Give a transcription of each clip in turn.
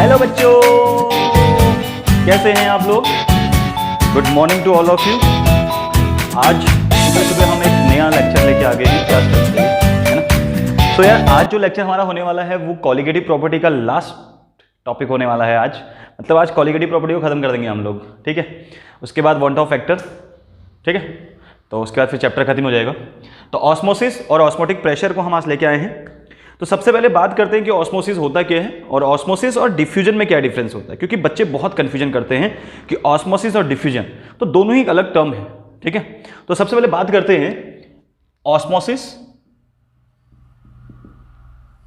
Hello बच्चों, कैसे हैं आप लोग? Good morning to all of you. आज सुबह सुबह हम एक नया लेक्चर लेके आ गए हैं क्लास 10 के लिए, है ना। तो यार आज जो लेक्चर हमारा होने वाला है वो कॉलिगेटिव प्रॉपर्टी का लास्ट टॉपिक होने वाला है आज। मतलब आज कॉलिगेटिव प्रॉपर्टी को खत्म कर देंगे हम लोग, ठीक है। उसके बाद वांट ऑफ फैक्टर, ठीक है। तो उसके बाद फिर चैप्टर खत्म हो जाएगा। तो ऑस्मोसिस और ऑस्मोटिक प्रेशर को हम आज लेके आए हैं। तो सबसे पहले बात करते हैं कि ऑस्मोसिस होता क्या है और ऑस्मोसिस और डिफ्यूजन में क्या डिफरेंस होता है, क्योंकि बच्चे बहुत कंफ्यूजन करते हैं कि ऑस्मोसिस और डिफ्यूजन तो दोनों ही एक अलग टर्म है, ठीक है। तो सबसे पहले बात करते हैं ऑस्मोसिस,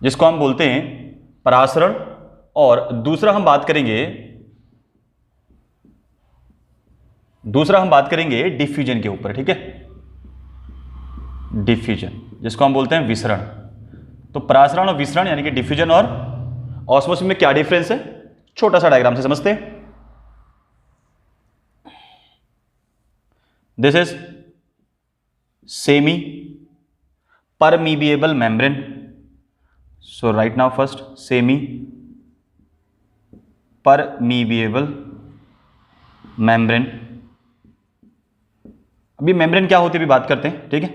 जिसको हम बोलते हैं परासरण, और दूसरा हम बात करेंगे डिफ्यूजन के ऊपर, ठीक है। डिफ्यूजन जिसको हम बोलते हैं विसरण। तो परासरण और विसरण यानी कि डिफ्यूजन और ऑस्मोसिस में क्या डिफरेंस है, छोटा सा डायग्राम से समझते हैं। This is semi permeable membrane. So right now first semi permeable membrane. अभी मेम्ब्रेन क्या होती है अभी बात करते हैं, ठीक है।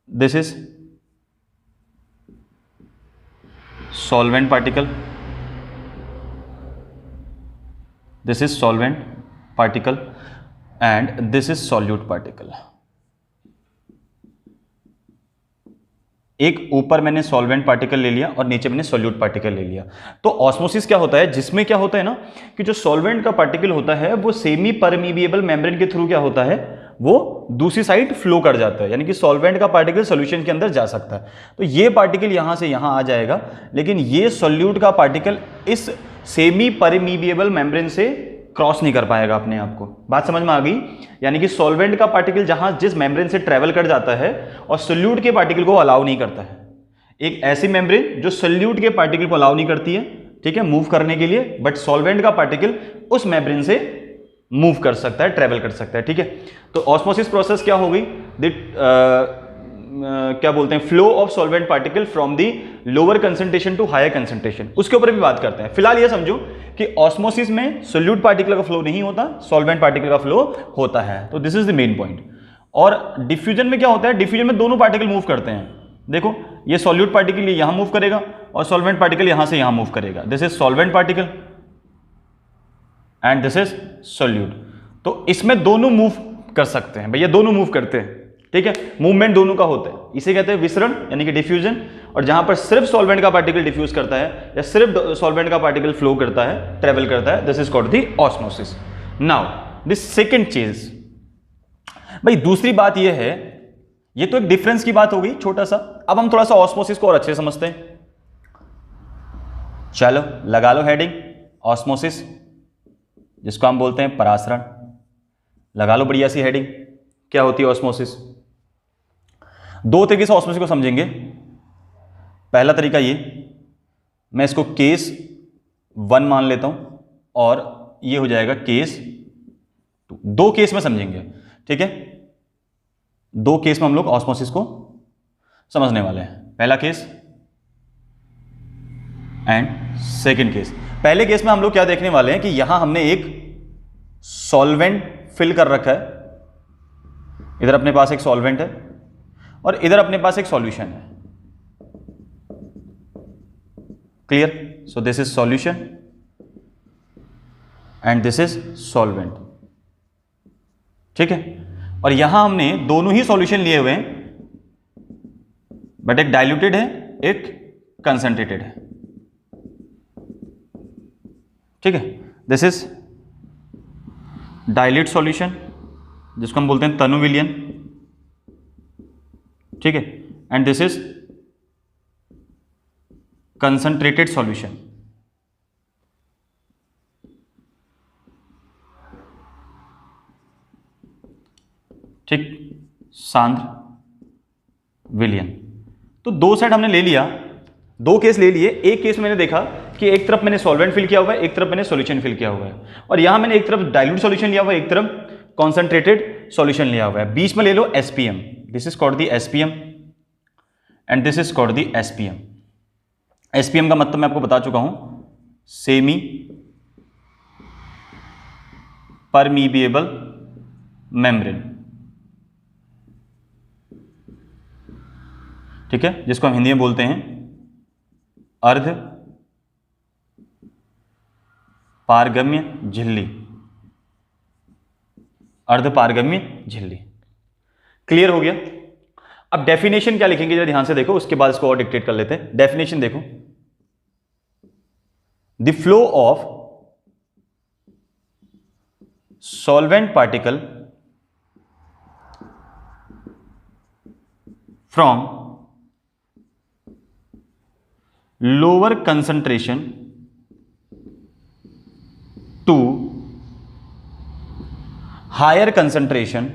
This is solvent particle, this is solvent particle and this is solute particle। एक ऊपर मैंने सॉल्वेंट पार्टिकल ले लिया और नीचे मैंने सोल्यूट पार्टिकल ले लिया। तो ऑस्मोसिस क्या होता है, जिसमें क्या होता है ना कि जो सॉल्वेंट का पार्टिकल होता है वो सेमी परमीबिएबल मेम्ब्रेन के थ्रू क्या होता है, वो दूसरी साइड फ्लो कर जाता है, यानी कि सॉल्वेंट का पार्टिकल सॉल्यूशन के अंदर जा सकता है। तो ये पार्टिकल यहां से यहां आ जाएगा, लेकिन ये सोल्यूट का पार्टिकल इस सेमी परमीबिएबल मेम्ब्रेन से क्रॉस नहीं कर पाएगा अपने आप को। बात समझ में आ गई? यानी कि सॉल्वेंट का पार्टिकल जहां जिस मेम्ब्रेन से ट्रेवल कर जाता है और सोल्यूट के पार्टिकल को अलाउ नहीं करता है। एक ऐसी मेम्ब्रेन जो सोल्यूट के पार्टिकल को अलाउ नहीं करती है, ठीक है, मूव करने के लिए, बट सॉल्वेंट का पार्टिकल उस मेम्ब्रेन से मूव कर सकता है, ट्रेवल कर सकता है, ठीक है। तो ऑस्मोसिस प्रोसेस क्या हो गई, क्या बोलते हैं, flow of solvent particle from the lower concentration to higher concentration. उसके ऊपर भी बात करते हैं। फिलहाल ये समझो कि ऑस्मोसिस में सोल्यूट पार्टिकल का फ्लो नहीं होता, सॉल्वेंट पार्टिकल का फ्लो होता है। तो this is the main point. और डिफ्यूजन में क्या होता है, डिफ्यूजन में दोनों पार्टिकल मूव करते हैं। देखो ये सॉल्यूट पार्टिकल यहां मूव करेगा और सॉल्वेंट पार्टिकल यहां से यहां मूव करेगा। This is solvent particle and this is solute. तो इसमें दोनों मूव कर सकते हैं भैया, दोनों मूव करते हैं, ठीक है। मूवमेंट दोनों का होता है, इसे कहते हैं विसरण यानी कि डिफ्यूजन। और जहां पर सिर्फ सॉल्वेंट का पार्टिकल डिफ्यूज करता है या सिर्फ सॉल्वेंट का पार्टिकल फ्लो करता है, ट्रेवल करता है, this is called the osmosis. Now this second चीज, भाई दूसरी बात यह है, ये तो एक डिफरेंस की बात हो गई छोटा सा। अब हम थोड़ा सा ऑस्मोसिस को और अच्छे से समझते हैं। चलो लगा लो हेडिंग ऑस्मोसिस, जिसको हम बोलते हैं परासरण। लगा लो बढ़िया सी हेडिंग, क्या होती है ऑस्मोसिस। दो तरीके से ऑस्मोसिस को समझेंगे। पहला तरीका ये, मैं इसको केस 1 मान लेता हूं और ये हो जाएगा केस 2। दो केस में समझेंगे, ठीक है। दो केस में हम लोग ऑस्मोसिस को समझने वाले हैं, पहला केस एंड सेकंड केस। पहले केस में हम लोग क्या देखने वाले हैं कि यहां हमने एक सॉल्वेंट फिल कर रखा है, इधर अपने पास एक सॉल्वेंट है और इधर अपने पास एक सॉल्यूशन है। Clear? So this is solution and this is solvent, ठीक है। और यहां हमने दोनों ही सॉल्यूशन लिए हुए हैं, बट एक डाइल्यूटेड है, एक कंसंट्रेटेड है, ठीक है। दिस इज डाइल्यूट सॉल्यूशन, जिसको हम बोलते हैं तनु विलियन, ठीक है। And this is concentrated solution, ठीक, सांद्र विलियन। तो दो सेट हमने ले लिया, दो केस ले लिए। एक केस मैंने देखा कि एक तरफ मैंने सॉल्वेंट फिल किया हुआ है, एक तरफ मैंने सॉल्यूशन फिल किया हुआ है, और यहां मैंने एक तरफ डाइल्यूट सॉल्यूशन लिया हुआ है, एक तरफ कॉन्सेंट्रेटेड सॉल्यूशन लिया हुआ है। बीच में ले लो SPM, this is called the SPM and this is called the SPM. SPM का मतलब मैं आपको बता चुका हूं, सेमी परमीबिएबल मेम्ब्रेन, ठीक है, जिसको हम हिंदी में बोलते हैं अर्ध पारगम्य झिल्ली, अर्ध पारगम्य झिल्ली। क्लियर हो गया। अब डेफिनेशन क्या लिखेंगे जरा ध्यान से देखो, उसके बाद इसको और डिक्टेट कर लेते हैं। डेफिनेशन देखो, the flow of solvent particle from lower concentration to higher concentration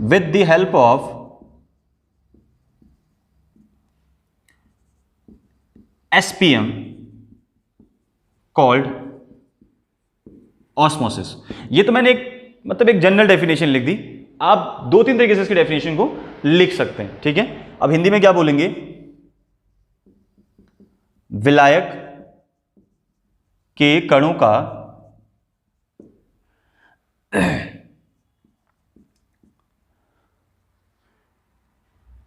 with the help of SPM called osmosis। ये तो मैंने एक जनरल डेफिनेशन लिख दी, आप दो तीन तरीके से इसकी डेफिनेशन को लिख सकते हैं, ठीक है। अब हिंदी में क्या बोलेंगे, विलायक के कणों का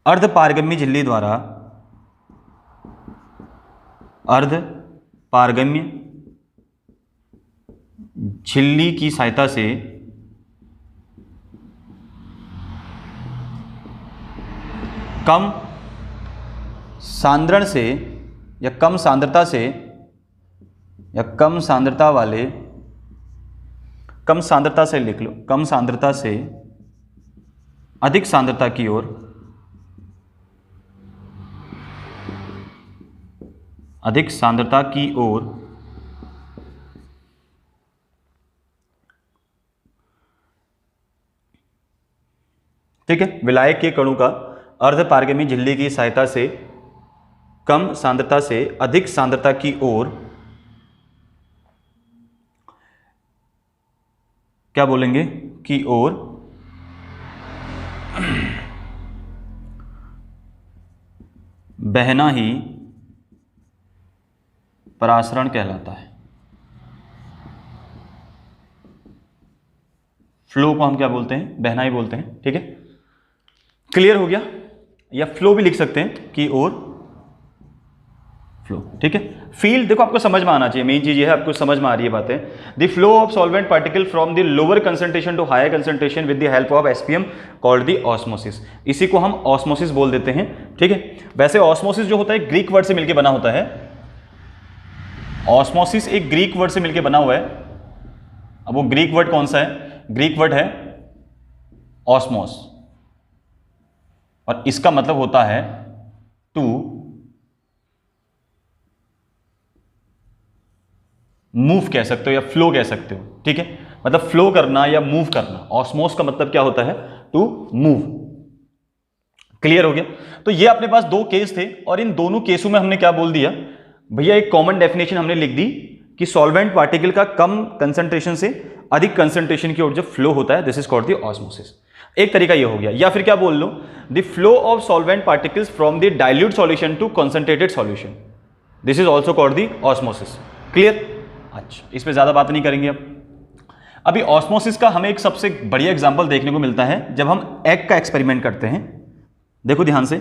अर्ध पारगम्य झिल्ली द्वारा, अर्ध पारगम्य झिल्ली की सहायता से कम सांद्रण से या कम सांद्रता से या कम सांद्रता वाले, कम सांद्रता से लिख लो, कम सांद्रता से अधिक सांद्रता की ओर, अधिक सांद्रता की ओर ठीक है, विलायक के कणों का अर्ध पारगम्य झिल्ली की सहायता से कम सांद्रता से अधिक सांद्रता की ओर क्या बोलेंगे, की ओर बहना ही परासरण कहलाता है। फ्लो को हम क्या बोलते हैं, बहना ही बोलते हैं, ठीक है। क्लियर हो गया, या फ्लो भी लिख सकते हैं कि और फ्लो, ठीक है। फील्ड देखो आपको समझ में आना चाहिए, मेन चीज ये है आपको समझ में आ रही है बातें। The flow of solvent particle from the lower concentration to higher concentration with the help of SPM called the osmosis. इसी को हम ऑस्मोसिस बोल देते हैं, ठीक है। वैसे ऑस्मोसिस जो होता है ग्रीक वर्ड से मिलकर बना होता है, ऑस्मोसिस एक ग्रीक वर्ड से मिलकर बना हुआ है। अब वो ग्रीक वर्ड कौन सा है, ग्रीक वर्ड है ऑस्मोस, और इसका मतलब होता है टू मूव कह सकते हो या फ्लो कह सकते हो, ठीक है। मतलब फ्लो करना या मूव करना, ऑस्मोस का मतलब क्या होता है, टू मूव। क्लियर हो गया। तो ये अपने पास दो केस थे, और इन दोनों केसों में हमने क्या बोल दिया भैया, एक कॉमन डेफिनेशन हमने लिख दी कि सॉल्वेंट पार्टिकल का कम कंसंट्रेशन से अधिक कंसंट्रेशन की ओर जब फ्लो होता है, this is called the osmosis. एक तरीका ये हो गया, या फिर क्या बोल लो, the flow of solvent particles from the dilute solution to concentrated solution, this is also called the osmosis. Clear. अच्छा, इस पे ज्यादा बात नहीं करेंगे। अब अभी ऑस्मोसिस का हमें एक सबसे बढ़िया एग्जांपल देखने को मिलता है जब हम एग का एक्सपेरिमेंट करते हैं। देखो ध्यान से,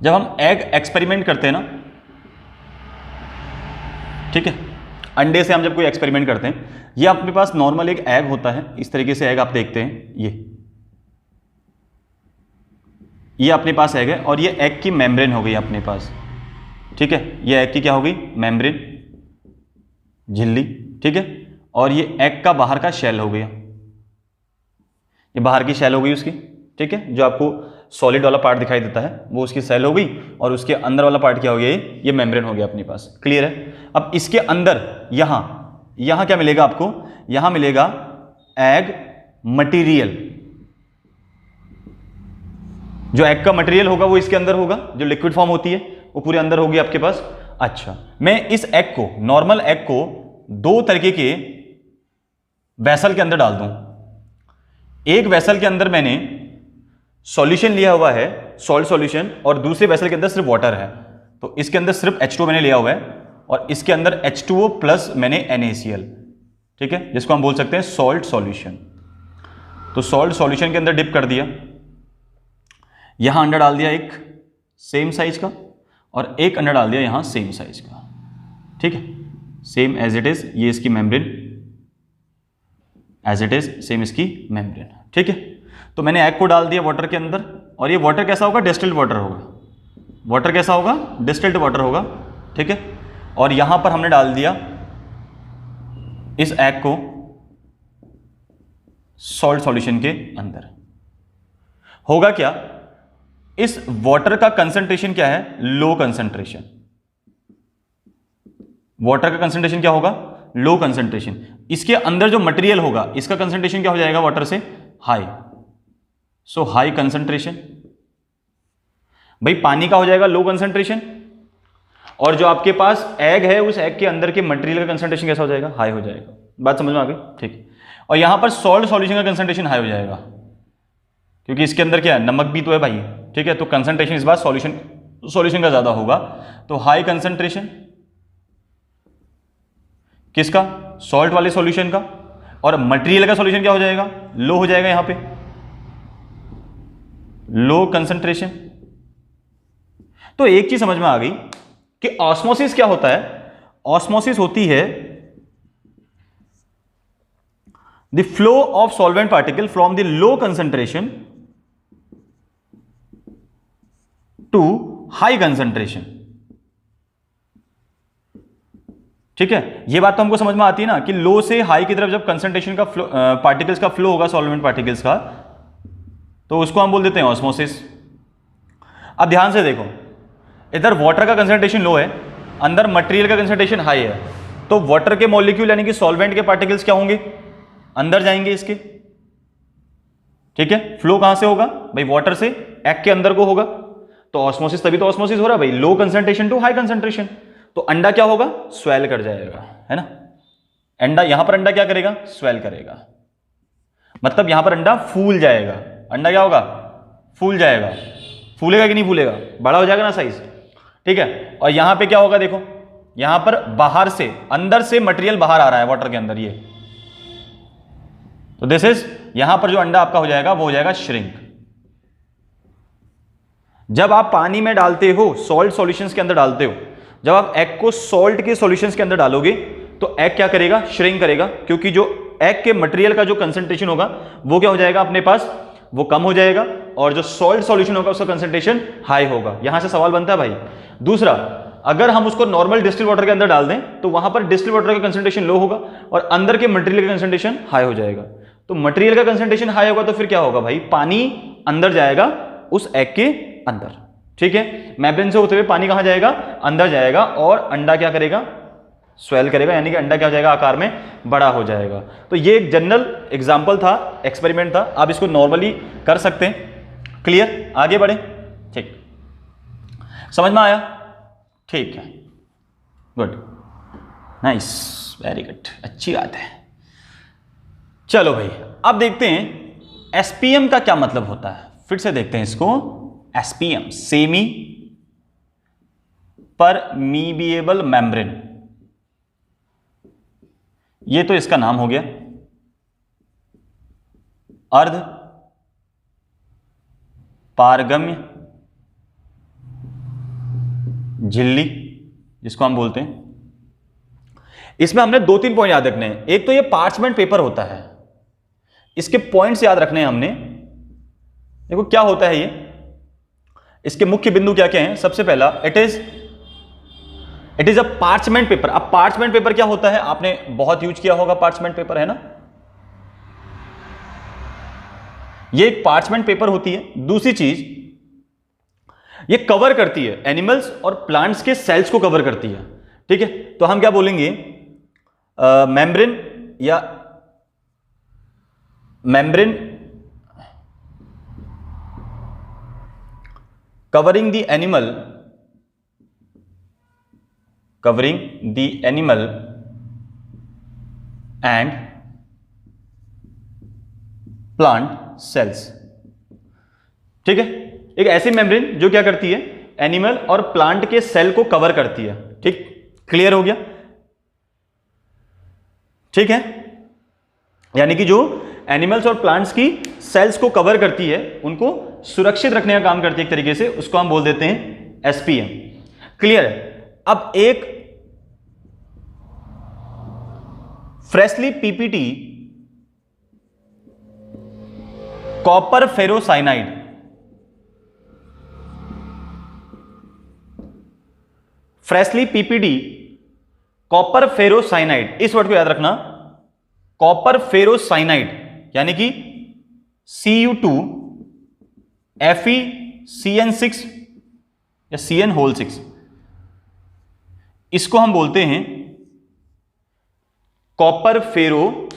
जब हम एग एक्सपेरिमेंट करते हैं ना, ठीक है, अंडे से हम जब कोई एक्सपेरिमेंट करते हैं, ये अपने पास नॉर्मल एक एग होता है, इस तरीके से एग आप देखते हैं, ये अपने पास एग है, और ये एग की मेम्ब्रेन हो गई अपने पास, ठीक है। ये एग की क्या हो गई, मेम्ब्रेन, झिल्ली, ठीक है। और ये एग का बाहर का शेल हो गया, ये बाहर की शेल हो गई उसकी, ठीक है। जो आपको सॉलिड वाला पार्ट दिखाई देता है वो उसकी सेल हो गई, और उसके अंदर वाला पार्ट क्या हो गया, ये मेम्ब्रेन हो गया अपने पास। क्लियर है। अब इसके अंदर यहां क्या मिलेगा आपको, यहां मिलेगा एग मटेरियल। जो एग का मटेरियल होगा वो इसके अंदर होगा, जो लिक्विड फॉर्म होती है वो पूरे अंदर होगी आपके पास। अच्छा, मैं इस एग को, नॉर्मल एग को दो तरीके के वेसल के अंदर डाल दूं। एक वेसल के अंदर मैंने सॉल्यूशन लिया हुआ है, सॉल्ट सॉल्यूशन, और दूसरे वेसल के अंदर सिर्फ वाटर है, तो इसके अंदर सिर्फ H2O मैंने लिया हुआ है और इसके अंदर H2O प्लस मैंने NaCl, ठीक है, जिसको हम बोल सकते हैं सॉल्ट सॉल्यूशन। तो सॉल्ट सॉल्यूशन के अंदर डिप कर दिया, यहां अंडा डाल दिया एक सेम साइज का और एक अंडा डाल दिया यहां सेम साइज का, ठीक है, सेम एज इट इज, ये इसकी membrane as it is, same इसकी मेम्ब्रेन, ठीक है। तो मैंने एग को डाल दिया वाटर के अंदर और ये वाटर कैसा होगा, डिस्टिल्ड वाटर होगा, वाटर कैसा होगा, डिस्टिल्ड वाटर होगा, ठीक है। और यहां पर हमने डाल दिया इस एग को सॉल्ट सॉल्यूशन के अंदर। होगा क्या, इस वाटर का कंसंट्रेशन क्या है, लो कंसंट्रेशन, वाटर का कंसंट्रेशन क्या होगा, लो कंसंट्रेशन। इसके अंदर जो मटेरियल होगा इसका कंसंट्रेशन क्या हो जाएगा, वाटर से हाई, सो हाई कंसंट्रेशन। भाई पानी का हो जाएगा लो कंसंट्रेशन, और जो आपके पास एग है उस एग के अंदर के मटेरियल का कंसंट्रेशन कैसा हो जाएगा, हाई हो जाएगा। बात समझ में आ गई, ठीक। और यहां पर सॉल्ट सॉल्यूशन का कंसंट्रेशन हाई हो जाएगा, क्योंकि इसके अंदर क्या है, नमक भी तो है भाई, ठीक है। तो कंसंट्रेशन इस बार सॉल्यूशन का ज्यादा होगा, तो हाई कंसंट्रेशन किसका, सॉल्ट वाले सॉल्यूशन का, और मटेरियल का सॉल्यूशन क्या हो जाएगा, लो हो जाएगा, यहां पे लो कंसंट्रेशन। तो एक चीज समझ में आ गई कि ऑस्मोसिस क्या होता है, ऑस्मोसिस होती है the flow of solvent particle from the low concentration to high concentration, ठीक है। यह बात तो हमको समझ में आती है ना कि लो से हाई की तरफ जब कंसंट्रेशन का फ्लो, पार्टिकल्स का फ्लो होगा, सॉल्वेंट पार्टिकल्स का, तो उसको हम बोल देते हैं ऑस्मोसिस। अब ध्यान से देखो, इधर वाटर का कंसंट्रेशन लो है, अंदर मटेरियल का कंसंट्रेशन हाई है, तो वाटर के मॉलिक्यूल यानी कि सॉल्वेंट के पार्टिकल्स क्या होंगे, अंदर जाएंगे इसके, ठीक है। फ्लो कहां से होगा भाई, वाटर से एग के अंदर को होगा, तो ऑस्मोसिस, तभी तो ऑस्मोसिस हो रहा है भाई, low concentration to high concentration. तो अंडा क्या होगा, स्वेल कर जाएगा, है ना। अंडा, यहां पर अंडा क्या करेगा, स्वेल करेगा, मतलब यहां पर अंडा फूल जाएगा, अंडा क्या होगा, फूल जाएगा, फूलेगा कि नहीं फूलेगा, बड़ा हो जाएगा ना साइज, ठीक है। और यहां पे क्या होगा, देखो यहां पर बाहर से, अंदर से मटेरियल बाहर आ रहा है वाटर के अंदर, ये तो दिस इज, यहां पर जो अंडा आपका हो जाएगा वो हो जाएगा श्रिंक। जब आप पानी में डालते हो, सॉल्ट सॉल्यूशंस के अंदर डालते हो, जब आप एग को सॉल्ट के सॉल्यूशंस के अंदर डालोगे तो एग क्या करेगा, श्रिंक करेगा, क्योंकि जो एग के मटेरियल का जो कंसंट्रेशन होगा वो क्या हो जाएगा अपने पास, वो कम हो जाएगा, और जो सॉल्ट सॉल्यूशन होगा उसका कंसंट्रेशन हाई होगा। यहां से सवाल बनता है भाई। दूसरा, अगर हम उसको नॉर्मल डिस्टिल वाटर के अंदर डाल दें तो वहां पर डिस्टिल वाटर का कंसंट्रेशन लो होगा और अंदर के मटेरियल का कंसंट्रेशन हाई हो जाएगा। तो मटेरियल का कंसंट्रेशन हाई होगा तो फिर क्या होगा भाई, पानी अंदर जाएगा उस एग के अंदर, ठीक है। मेम्ब्रेन से होते हुए पानी कहां जाएगा, अंदर जाएगा, और अंडा क्या करेगा, स्वेल करेगा, यानी कि अंडा क्या हो जाएगा, आकार में बड़ा हो जाएगा। तो ये एक जनरल एग्जांपल था, एक्सपेरिमेंट था, आप इसको नॉर्मली कर सकते हैं। क्लियर, आगे बढ़े, ठीक, समझ में आया, ठीक है, गुड, नाइस, वेरी गुड, अच्छी बात है। चलो भाई, अब देखते हैं एसपीएम का क्या मतलब होता है, फिर से देखते हैं इसको। एसपीएम, सेमी परमीबिएबल मेम्ब्रेन, ये तो इसका नाम हो गया। अर्ध पारगम्य झिल्ली जिसको हम बोलते हैं। इसमें हमने 2-3 पॉइंट याद रखने हैं। एक तो ये पार्चमेंट पेपर होता है, इसके पॉइंट्स याद रखने हैं हमने। देखो क्या होता है ये, इसके मुख्य बिंदु क्या क्या हैं। सबसे पहला, it is a parchment paper. अब पार्चमेंट पेपर क्या होता है, आपने बहुत यूज किया होगा पार्चमेंट पेपर, है ना। ये एक पार्चमेंट पेपर होती है। दूसरी चीज, ये कवर करती है एनिमल्स और प्लांट्स के सेल्स को कवर करती है, ठीक है। तो हम क्या बोलेंगे, मेम्ब्रेन या membrane covering the animal and plant cells, ठीक है, एक ऐसी मेम्ब्रेन जो क्या करती है, एनिमल और प्लांट के सेल को कवर करती है। ठीक, क्लियर हो गया? ठीक है, यानी कि जो एनिमल्स और प्लांट्स की सेल्स को कवर करती है, उनको सुरक्षित रखने का काम करती है एक तरीके से, उसको हम बोल देते हैं एसपीएम। क्लियर है? अब एक freshly PPT copper ferrocyanide, freshly PPD copper ferrocyanide, इस वर्ड को याद रखना, कॉपर फेरोसाइनाइड यानी कि Cu2 FeCN6 या CN6, इसको हम बोलते हैं कॉपर फेरोसाइनाइड।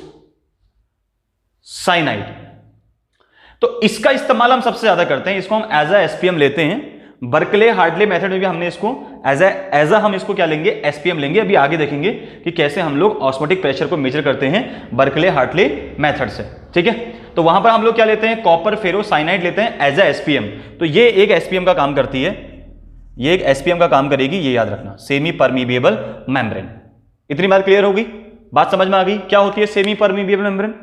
तो इसका इस्तेमाल हम सबसे ज्यादा करते हैं, इसको हम एज अ एसपीएम लेते हैं। बर्कले हार्टले मेथड में भी हमने इसको एज अ हम इसको क्या लेंगे, एसपीएम लेंगे। अभी आगे देखेंगे कि कैसे हम लोग ऑस्मोटिक प्रेशर को मेजर करते हैं बर्कले हार्टले मेथड से। ठीक है, तो वहां पर हम लोग क्या लेते हैं, कॉपर फेरोसाइनाइड लेते हैं एज अ एसपीएम। तो ये एक एसपीएम का काम करती है, ये एक एसपीएम का काम करेगी, ये याद रखना, सेमी परमीबिएबल मेम्ब्रेन। इतनी बात क्लियर होगी, बात समझ में आ गई क्या होती है सेमी परमीबिएबल मेम्ब्रेन?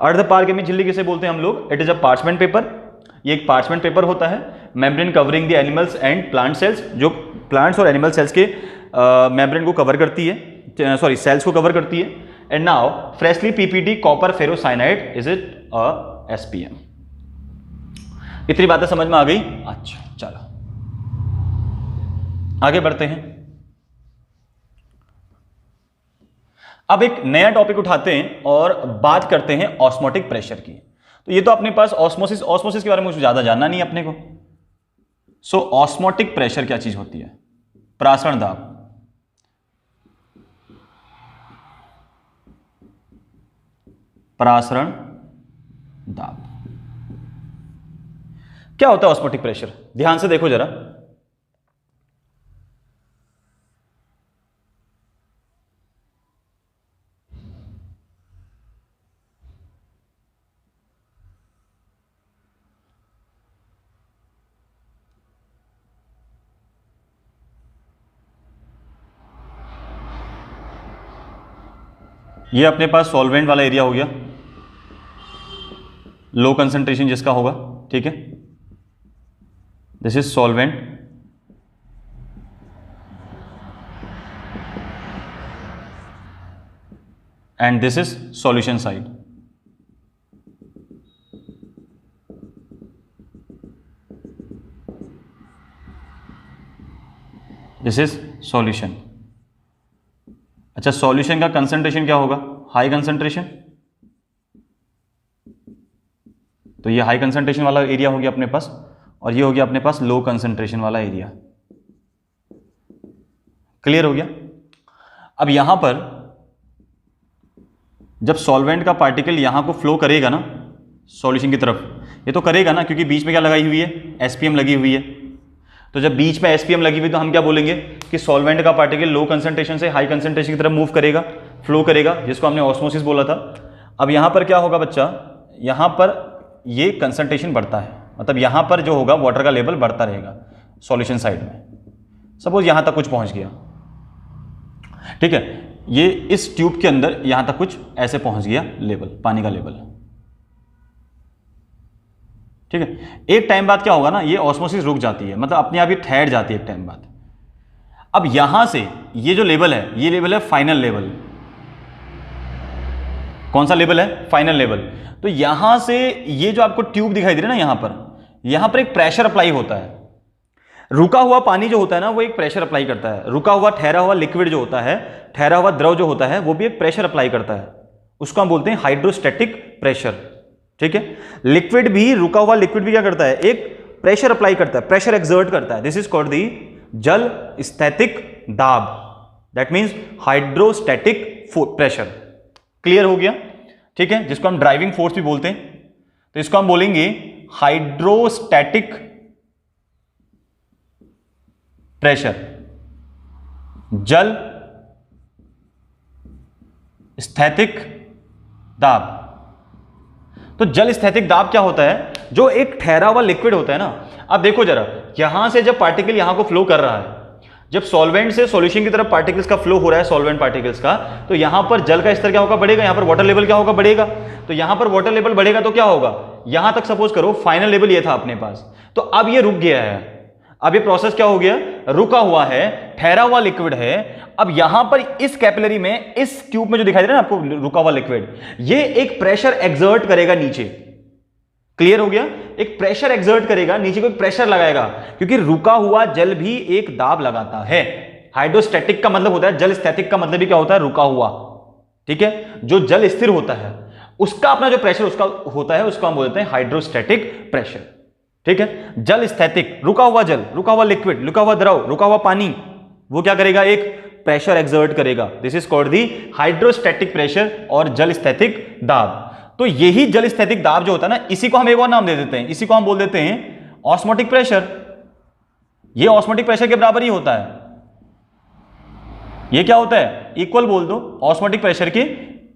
अर्ध पारगम्य झिल्ली किसे बोलते हैं हम लोग? It is a parchment paper. ये एक पार्चमेंट पेपर होता है, membrane covering the animals and plant cells, जो प्लांट्स और एनिमल सेल्स के मेम्ब्रेन को कवर करती है, सॉरी सेल्स को कवर करती है। And now freshly PPT copper ferrocyanide is it a SPM. इतनी बातें समझ में आ गई? अच्छा चलो आगे बढ़ते हैं। अब एक नया टॉपिक उठाते हैं और बात करते हैं ऑस्मोटिक प्रेशर की। तो ये तो अपने पास ऑस्मोसिस के बारे में कुछ ज्यादा जानना नहीं है अपने को। सो ऑस्मोटिक प्रेशर क्या चीज होती है? प्रासरण दाब। प्रासरण दाब क्या होता है ऑस्मोटिक प्रेशर? ध्यान से देखो जरा। ये अपने पास सॉल्वेंट वाला एरिया हो गया, लो कंसंट्रेशन जिसका होगा। ठीक है, this is solvent and this is solution side. This is solution. अच्छा, सॉल्यूशन का कंसंट्रेशन क्या होगा? High concentration. तो ये हाई कंसंट्रेशन वाला एरिया हो गया अपने पास, और ये हो गया अपने पास लो कंसंट्रेशन वाला एरिया। क्लियर हो गया? अब यहां पर जब सॉल्वेंट का पार्टिकल यहां को फ्लो करेगा ना सॉल्यूशन की तरफ, ये तो करेगा ना, क्योंकि बीच में क्या लगाई हुई है? एसपीएम लगी हुई है। तो जब बीच में एसपीएम लगी हुई तो हम क्या बोलेंगे कि सॉल्वेंट का पार्टिकल लो कंसंट्रेशन से हाई कंसंट्रेशन की तरफ मूव करेगा, फ्लो करेगा, जिसको हमने ऑस्मोसिस बोला था। अब यहां पर क्या होगा बच्चा? यहां पर ये कंसंट्रेशन बढ़ता है, मतलब यहां पर जो होगा वाटर का लेवल बढ़ता रहेगा सॉल्यूशन साइड में। सपोज यहां तक कुछ पहुंच गया, ठीक है, ये इस ट्यूब के अंदर यहां तक कुछ ऐसे पहुंच गया लेवल, पानी का लेवल। ठीक है, एक टाइम बाद क्या होगा ना, ये ऑस्मोसिस रुक जाती है, मतलब अपने आप ही ठहर जाती है एक टाइम बाद। अब यहां से ये जो लेवल है, ये लेवल है फाइनल लेवल। कौन सा लेवल है? Final level. तो यहां से ये जो आपको ट्यूब दिखाई दे रही है ना, यहां पर एक प्रेशर अप्लाई होता है। रुका हुआ पानी जो होता है ना, वो एक प्रेशर अप्लाई करता है। रुका हुआ ठहरा हुआ लिक्विड जो होता है, ठहरा हुआ द्रव जो होता है, वो भी एक प्रेशर अप्लाई करता है। उसको हम बोलते हैं हाइड्रोस्टैटिक प्रेशर। ठीक है, लिक्विड भी, रुका हुआ लिक्विड भी क्या करता है? एक प्रेशर अप्लाई करता है, प्रेशर एक्सर्ट करता है। दिस इज कॉल्ड दी जल स्थैतिक दाब, that means hydrostatic pressure. Clear हो गया? ठीक है, जिसको हम ड्राइविंग फोर्स भी बोलते हैं, तो इसको हम बोलेंगे हाइड्रोस्टैटिक प्रेशर, जल स्थैतिक दाब। तो जल स्थैतिक दाब क्या होता है? जो एक ठहरा हुआ लिक्विड होता है ना, अब देखो जरा, यहां से जब पार्टिकल यहां को फ्लो कर रहा है, जब सॉल्वेंट से सॉल्यूशन की तरफ पार्टिकल्स का फ्लो हो रहा है, सॉल्वेंट पार्टिकल्स का, तो यहां पर जल का स्तर क्या होगा? बढ़ेगा। यहां पर वाटर लेवल क्या होगा? बढ़ेगा। तो यहां पर वाटर लेवल बढ़ेगा तो क्या होगा? यहां तक सपोज करो फाइनल लेवल ये था अपने पास, तो अब ये रुक गया है। अब ये प्रोसेस क्या हो गया? रुका हुआ है, ठहरा हुआ लिक्विड है। अब यहां पर इस कैपिलरी में, इस ट्यूब में जो दिखाई दे रहा है ना आपको रुका हुआ लिक्विड, ये एक प्रेशर एक्सर्ट करेगा नीचे। क्लियर हो गया? एक प्रेशर एक्सर्ट करेगा नीचे को, एक प्रेशर लगाएगा, क्योंकि रुका हुआ जल भी एक दाब लगाता है। हाइड्रोस्टैटिक का मतलब होता है, जल स्थैतिक का मतलब भी क्या होता है? रुका हुआ। ठीक है, जो जल स्थिर होता है उसका अपना जो प्रेशर उसका होता है, उसको हम बोलते हैं हाइड्रोस्टैटिक प्रेशर। ठीक है, जल स्थैतिक, रुका हुआ जल, रुका हुआ लिक्विड, रुका हुआ द्रव, रुका हुआ पानी, वो क्या करेगा? एक प्रेशर एक्सर्ट करेगा। This is called the hydrostatic pressure और जल स्थैतिक दाब। तो यही जल स्थैतिक दाब जो होता है ना, इसी को हम एक और नाम दे देते हैं, इसी को हम बोल देते हैं ऑस्मोटिक प्रेशर। ये ऑस्मोटिक प्रेशर के बराबर ही होता है। ये क्या होता है? इक्वल बोल दो, ऑस्मोटिक प्रेशर के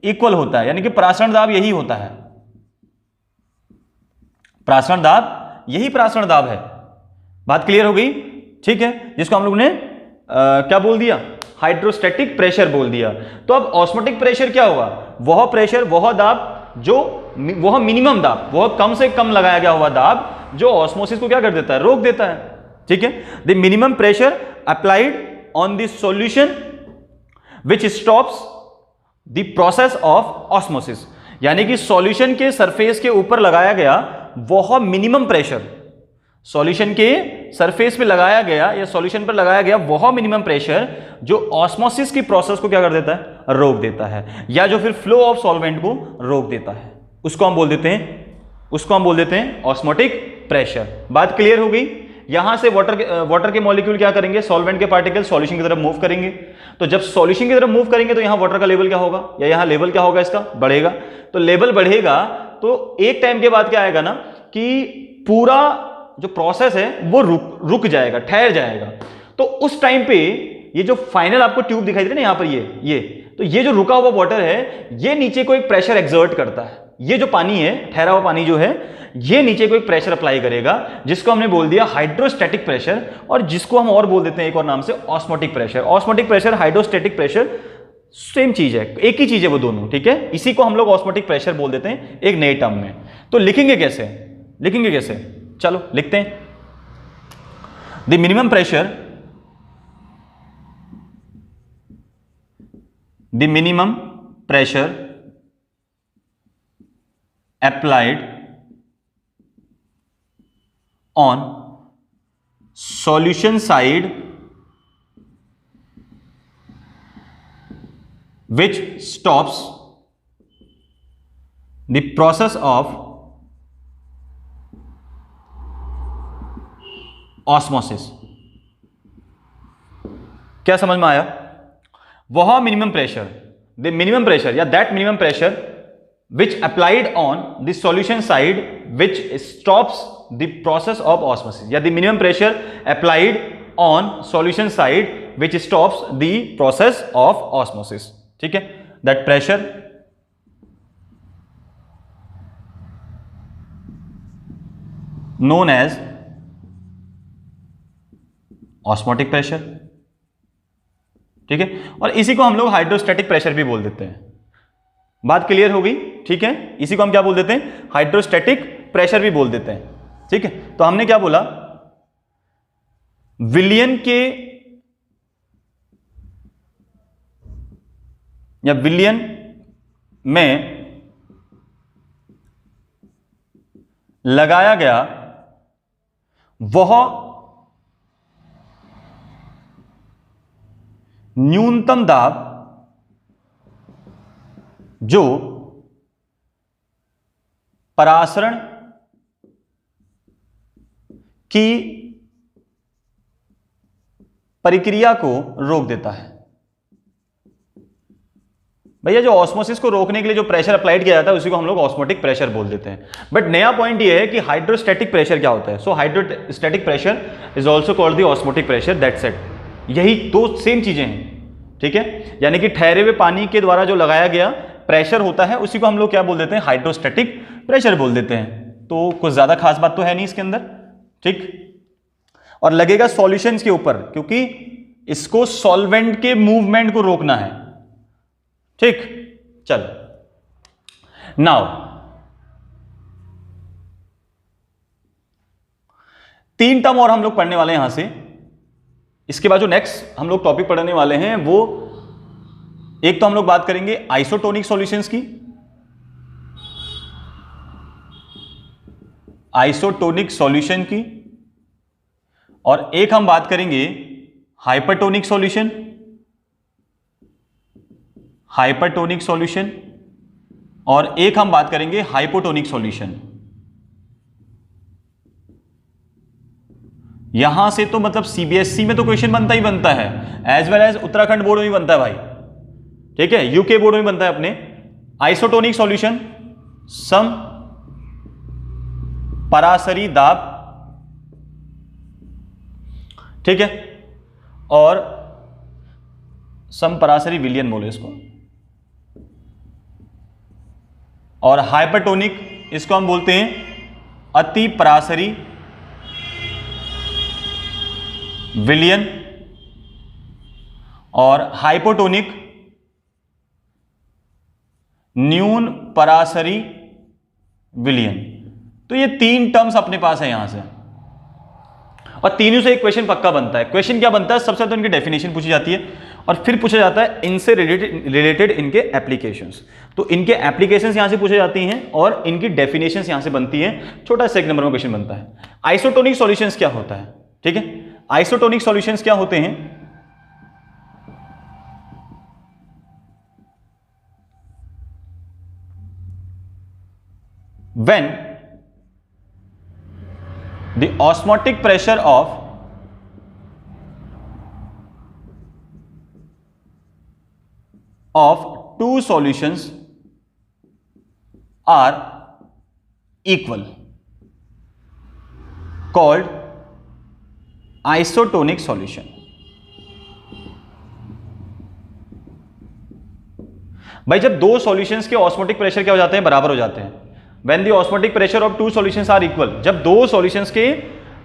इक्वल होता है, यानी कि प्रासरण दाब यही होता है। प्रासरण दाब, यही प्रासरण दाब है। बात क्लियर हो गई? ठीक है, जिसको हम लोग ने क्या बोल दिया? हाइड्रोस्टैटिक प्रेशर बोल दिया। तो अब ऑस्मोटिक प्रेशर क्या हुआ? वह प्रेशर, वह दाब जो, वह मिनिमम दाब, वह कम से कम लगाया गया हुआ दाब जो ऑस्मोसिस को क्या कर देता है? रोक देता है। ठीक है, the minimum pressure applied on the solution which stops the process of osmosis, यानी कि सॉल्यूशन के सरफेस के ऊपर लगाया गया वह मिनिमम प्रेशर, सॉल्यूशन के सरफेस पे लगाया गया या सॉल्यूशन पर लगाया गया वह मिनिमम प्रेशर जो ऑस्मोसिस की प्रोसेस को क्या कर देता है? रोक देता है, या जो फिर फ्लो ऑफ सॉल्वेंट को रोक देता है, उसको हम बोल देते हैं ऑस्मोटिक प्रेशर। बात क्लियर हो गई? यहां से वाटर के मॉलिक्यूल क्या करेंगे? सॉल्वेंट के पार्टिकल सॉल्यूशन की तरफ मूव करेंगे। तो जब सॉल्यूशन की तरफ मूव करेंगे तो यहां वाटर का लेवल क्या होगा, या यहां लेवल क्या होगा? इसका बढ़ेगा। तो लेवल बढ़ेगा तो एक टाइम के बाद क्या आएगा ना, कि पूरा जो प्रोसेस है वो रुक जाएगा, ठहर जाएगा। तो उस टाइम पे ये जो फाइनल आपको ट्यूब दिखाई दे रहा है ना यहां पर, ये तो ये जो रुका हुआ वाटर है, ये नीचे को एक प्रेशर एक्सर्ट करता है। ये जो पानी है, ठहरा हुआ पानी जो है, ये नीचे को एक प्रेशर अप्लाई करेगा, जिसको हमने बोल दिया हाइड्रोस्टैटिक प्रेशर, और जिसको हम और बोल देते हैं एक और नाम से osmotic pressure. Osmotic pressure, hydrostatic pressure same चीज है, एक ही चीज है वो दोनों। ठीक है, इसी को हम लोग ऑस्मोटिक प्रेशर बोल देते हैं एक नए टर्म में। तो लिखेंगे कैसे? चलो लिखते हैं। The minimum pressure applied on solution side which stops the process of osmosis। क्या समझ में आया? वह minimum pressure, the minimum pressure या that minimum pressure which applied on the solution side which stops the process of osmosis, या the minimum pressure applied on solution side which stops the process of osmosis। ठीक है, that pressure known as osmotic pressure। ठीक है, और इसी को हम लोग हाइड्रोस्टैटिक प्रेशर भी बोल देते हैं। बात क्लियर हो गई? ठीक है, इसी को हम क्या बोल देते हैं? हाइड्रोस्टैटिक प्रेशर भी बोल देते हैं। ठीक है, तो हमने क्या बोला? विलियन के या विलियन में लगाया गया वह न्यूनतम दाब जो परासरण की प्रक्रिया को रोक देता है। भैया जो ऑस्मोसिस को रोकने के लिए जो प्रेशर अप्लाइड किया जाता है उसी को हम लोग ऑस्मोटिक प्रेशर बोल देते हैं। बट नया पॉइंट ये है कि हाइड्रोस्टैटिक प्रेशर क्या होता है। So hydrostatic pressure is also called the osmotic pressure, that's it. यही दो सेम चीजें हैं। ठीक है, यानी कि ठहरे हुए पानी के द्वारा जो लगाया गया प्रेशर होता है उसी को हम लोग क्या बोल देते हैं, हाइड्रोस्टैटिक प्रेशर बोल देते हैं। तो कुछ ज्यादा खास बात तो है नहीं इसके अंदर, ठीक। और लगेगा सॉल्यूशंस के ऊपर, क्योंकि इसको सॉल्वेंट के मूवमेंट को रोकना है, ठीक। चलो नाउ तीन टर्म और हम लोग पढ़ने वाले हैं यहां से। इसके बाद जो नेक्स्ट हम लोग टॉपिक पढ़ने वाले हैं वो, एक तो हम लोग बात करेंगे आइसोटोनिक सॉल्यूशंस की, आइसोटोनिक सॉल्यूशन की, और एक हम बात करेंगे हाइपरटोनिक सॉल्यूशन, हाइपरटोनिक सॉल्यूशन, और एक हम बात करेंगे हाइपोटोनिक सॉल्यूशन। यहां से तो मतलब सीबीएसई में तो क्वेश्चन बनता ही बनता है, as well as Uttarakhand board में भी बनता है भाई, ठीक है, यूके बोर्ड में बनता है अपने। आइसोटोनिक सॉल्यूशन, सम परासरी दाब, ठीक है, और सम परासरी विलयन बोले इसको, और हाइपरटोनिक इसको हम बोलते हैं अति परासरी विलयन, और हाइपोटोनिक न्यून परासरी विलयन। तो ये तीन टर्म्स अपने पास है यहां से, और तीनों से एक क्वेश्चन पक्का बनता है। क्वेश्चन क्या बनता है, सबसे पहले तो इनकी डेफिनेशन पूछी जाती है, और फिर पूछा जाता है इनसे रिलेटेड इनके एप्लीकेशंस। तो इनके एप्लीकेशंस यहां से पूछे जाती हैं और इनकी डेफिनेशंस यहां से बनती हैं। छोटा सा एक नंबर में क्वेश्चन बनता है। आइसोटोनिक सॉल्यूशंस क्या होता है, ठीक है, आइसोटोनिक सॉल्यूशंस क्या होते हैं, when the osmotic pressure of two solutions are equal, called isotonic solution। भाई जब दो सॉल्यूशंस के ऑस्मोटिक प्रेशर क्या हो जाते हैं, बराबर हो जाते हैं। When the osmotic pressure of two solutions are equal, जब दो सॉल्यूशंस के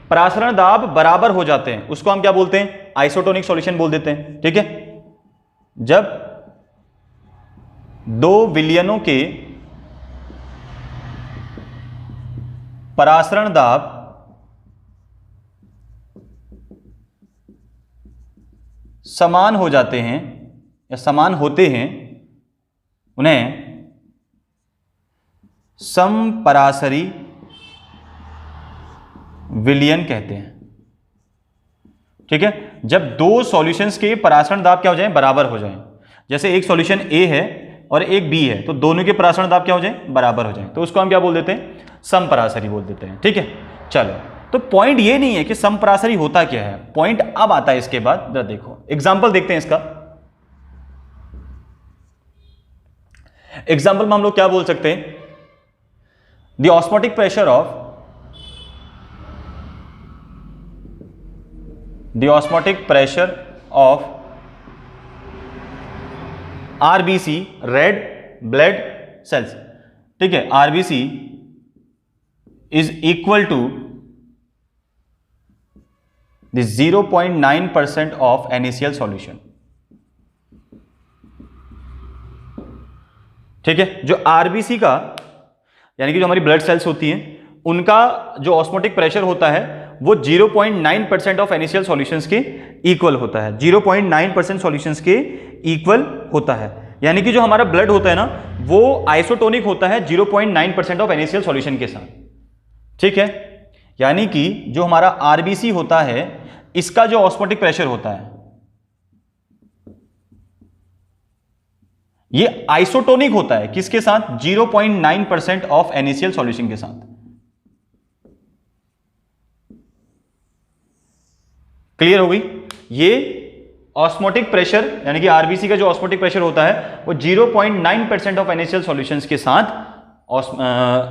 परासरण दाब बराबर हो जाते हैं, उसको हम क्या बोलते हैं, आइसोटोनिक सॉल्यूशन बोल देते हैं, ठीक है। जब दो विलयनों के परासरण दाब समान हो जाते हैं या समान होते हैं, उन्हें समपरासरी विलयन कहते हैं, ठीक है। जब दो सॉल्यूशंस के परासरण दाब क्या हो जाएं, बराबर हो जाएं। जैसे एक सॉल्यूशन ए है और एक बी है, तो दोनों के परासरण दाब क्या हो जाएं, बराबर हो जाएं, तो उसको हम क्या बोल देते हैं, समपरासरी बोल देते हैं, ठीक है। चलो, तो पॉइंट ये नहीं है कि समपरासरी होता क्या है, पॉइंट अब आता है इसके बाद। जरा देखो एग्जाम्पल देखते हैं इसका। एग्जाम्पल में हम लोग क्या बोल सकते हैं, the osmotic pressure of RBC, red blood cells, ठीक है, RBC is equal to the 0.9% of NaCl solution, ठीक है। जो RBC का यानी कि जो हमारी ब्लड सेल्स होती हैं, उनका जो ऑस्मोटिक प्रेशर होता है वो 0.9% ऑफ NaCl सॉल्यूशंस के इक्वल होता है, 0.9% सॉल्यूशंस के इक्वल होता है। यानी कि जो हमारा ब्लड होता है ना, वो आइसोटोनिक होता है 0.9% ऑफ NaCl सॉल्यूशन के साथ, ठीक है। यानी कि जो हमारा RBC होता है, इसका जो ऑस्मोटिक प्रेशर होता है, ये आइसोटोनिक होता है किसके साथ, 0.9% ऑफ NaCl सॉल्यूशन के साथ। क्लियर हो गई। ये ऑस्मोटिक प्रेशर यानी कि आरबीसी का जो ऑस्मोटिक प्रेशर होता है वो 0.9% ऑफ NaCl सॉल्यूशंस के साथ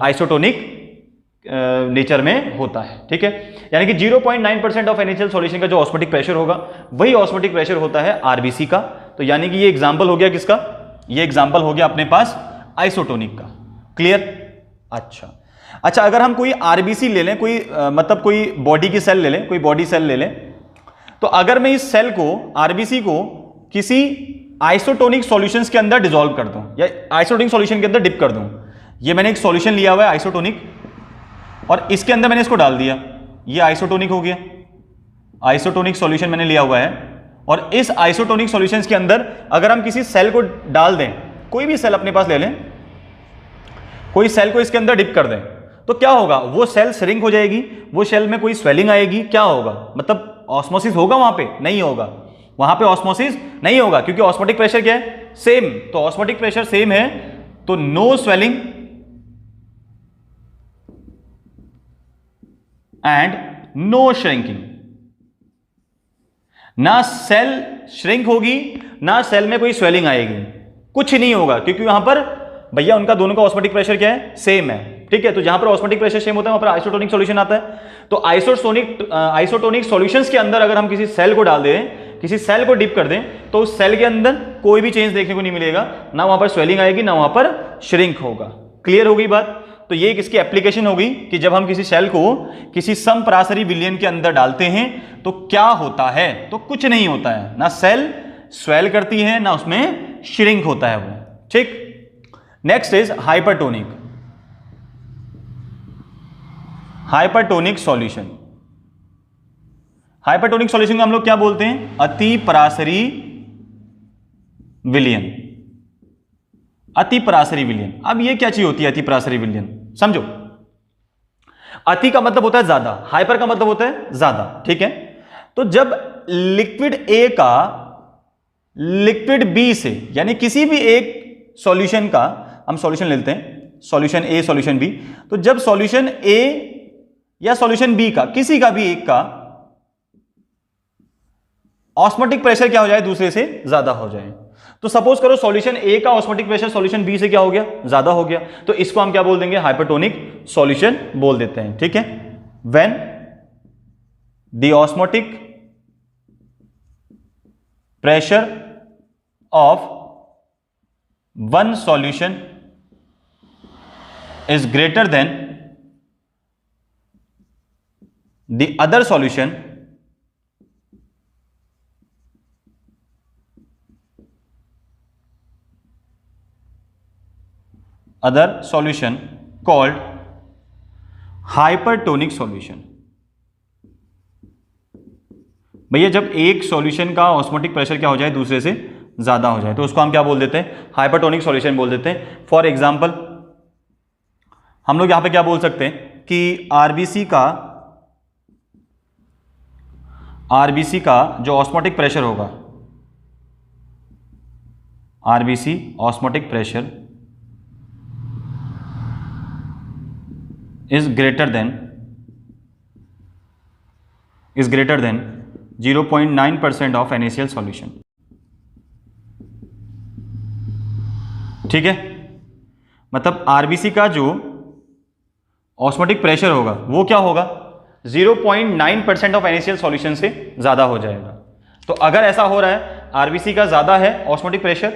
आइसोटोनिक नेचर में होता है, ठीक है। यानी कि 0.9% ऑफ NaCl सॉल्यूशन का जो ऑस्मोटिक प्रेशर होगा वही ऑस्मोटिक प्रेशर होता है आरबीसी का। तो यानी कि ये एग्जांपल हो गया किसका, ये एग्जाम्पल हो गया अपने पास आइसोटोनिक का। क्लियर? अच्छा, अगर हम कोई आरबीसी ले लें, कोई मतलब कोई बॉडी की सेल ले लें, कोई बॉडी सेल ले लें, तो अगर मैं इस सेल को, आरबीसी को, किसी आइसोटोनिक सॉल्यूशंस के अंदर डिसॉल्व कर दूं या आइसोटोनिक सॉल्यूशन के अंदर डिप कर दूं, ये मैंने एक सॉल्यूशन लिया हुआ है आइसोटोनिक, और इसके अंदर मैंने इसको डाल दिया, ये आइसोटोनिक हो गया, आइसोटोनिक सॉल्यूशन मैंने लिया हुआ है। और इस आइसोटोनिक सॉल्यूशंस के अंदर अगर हम किसी सेल को डाल दें, कोई भी सेल अपने पास ले लें, कोई सेल को इसके अंदर डिप कर दें, तो क्या होगा? वो सेल श्रिंक हो जाएगी, वो सेल में कोई स्वेलिंग आएगी, क्या होगा? मतलब ऑस्मोसिस होगा वहां पे? नहीं होगा, वहां पे ऑस्मोसिस नहीं होगा, क्योंकि ऑस्मोटिक प्रेशर क्या है? सेम। तो ऑस्मोटिक प्रेशर सेम है, तो no swelling and no shrinking. ना सेल श्रिंक होगी, ना सेल में कोई स्वेलिंग आएगी, कुछ नहीं होगा, क्योंकि वहां पर भैया उनका दोनों का ऑस्मोटिक प्रेशर क्या है? सेम है। ठीक है, तो जहां पर ऑस्मोटिक प्रेशर सेम होता है वहां पर आइसोटोनिक सॉल्यूशन आता है। तो आइसोटोनिक सॉल्यूशंस के अंदर अगर हम किसी सेल को डाल दें, किसी सेल को डिप कर दें, तो उस सेल के अंदर कोई भी चेंज देखने को नहीं मिलेगा, ना वहां पर स्वेलिंग आएगी, ना वहां पर श्रिंक होगा। क्लियर हो गई बात? तो ये किसकी एप्लीकेशन होगी कि जब हम किसी सेल को किसी समपरासरी विलयन के अंदर डालते हैं तो क्या होता है? तो कुछ नहीं होता है, ना सेल स्वेल करती है, ना उसमें श्रिंक होता है वो। ठीक, next is hypertonic. Hypertonic solution, hypertonic solution को हम लोग क्या बोलते हैं? अति परासरी विलयन। अति परासरी विलयन। अब ये क्या चीज होती है अति परासरी विलयन? समझो, अति का मतलब होता है ज्यादा, हाइपर का मतलब होता है ज्यादा। ठीक है, तो जब लिक्विड ए का लिक्विड बी से, यानी किसी भी एक सॉल्यूशन का, हम सॉल्यूशन लेते हैं, सॉल्यूशन ए सॉल्यूशन बी, तो जब सॉल्यूशन ए या सॉल्यूशन बी का, किसी का भी एक का ऑस्मोटिक प्रेशर क्या हो जाए? दूसरे से ज्यादा हो जाए। तो सपोज करो सॉल्यूशन ए का ऑस्मोटिक प्रेशर सॉल्यूशन बी से क्या हो गया? ज्यादा हो गया, तो इसको हम क्या बोल देंगे? हाइपरटोनिक सॉल्यूशन बोल देते हैं। ठीक है, when the osmotic pressure of one solution is greater then the other solution called hypertonic solution। भैया जब एक सॉल्यूशन का ऑस्मोटिक प्रेशर क्या हो जाए? दूसरे से ज्यादा हो जाए, तो उसको हम क्या बोल देते हैं? हाइपरटोनिक सॉल्यूशन बोल देते हैं। फॉर एग्जांपल हम लोग यहां पे क्या बोल सकते हैं कि आरबीसी का जो ऑस्मोटिक प्रेशर होगा, RBC osmotic pressure is greater then 0.9% of NaCl solution. ठीक है, मतलब आरबीसी का जो ऑस्मोटिक प्रेशर होगा वो क्या होगा? 0.9% ऑफ NaCl सॉल्यूशन से ज्यादा हो जाएगा। तो अगर ऐसा हो रहा है, आरबीसी का ज्यादा है ऑस्मोटिक प्रेशर,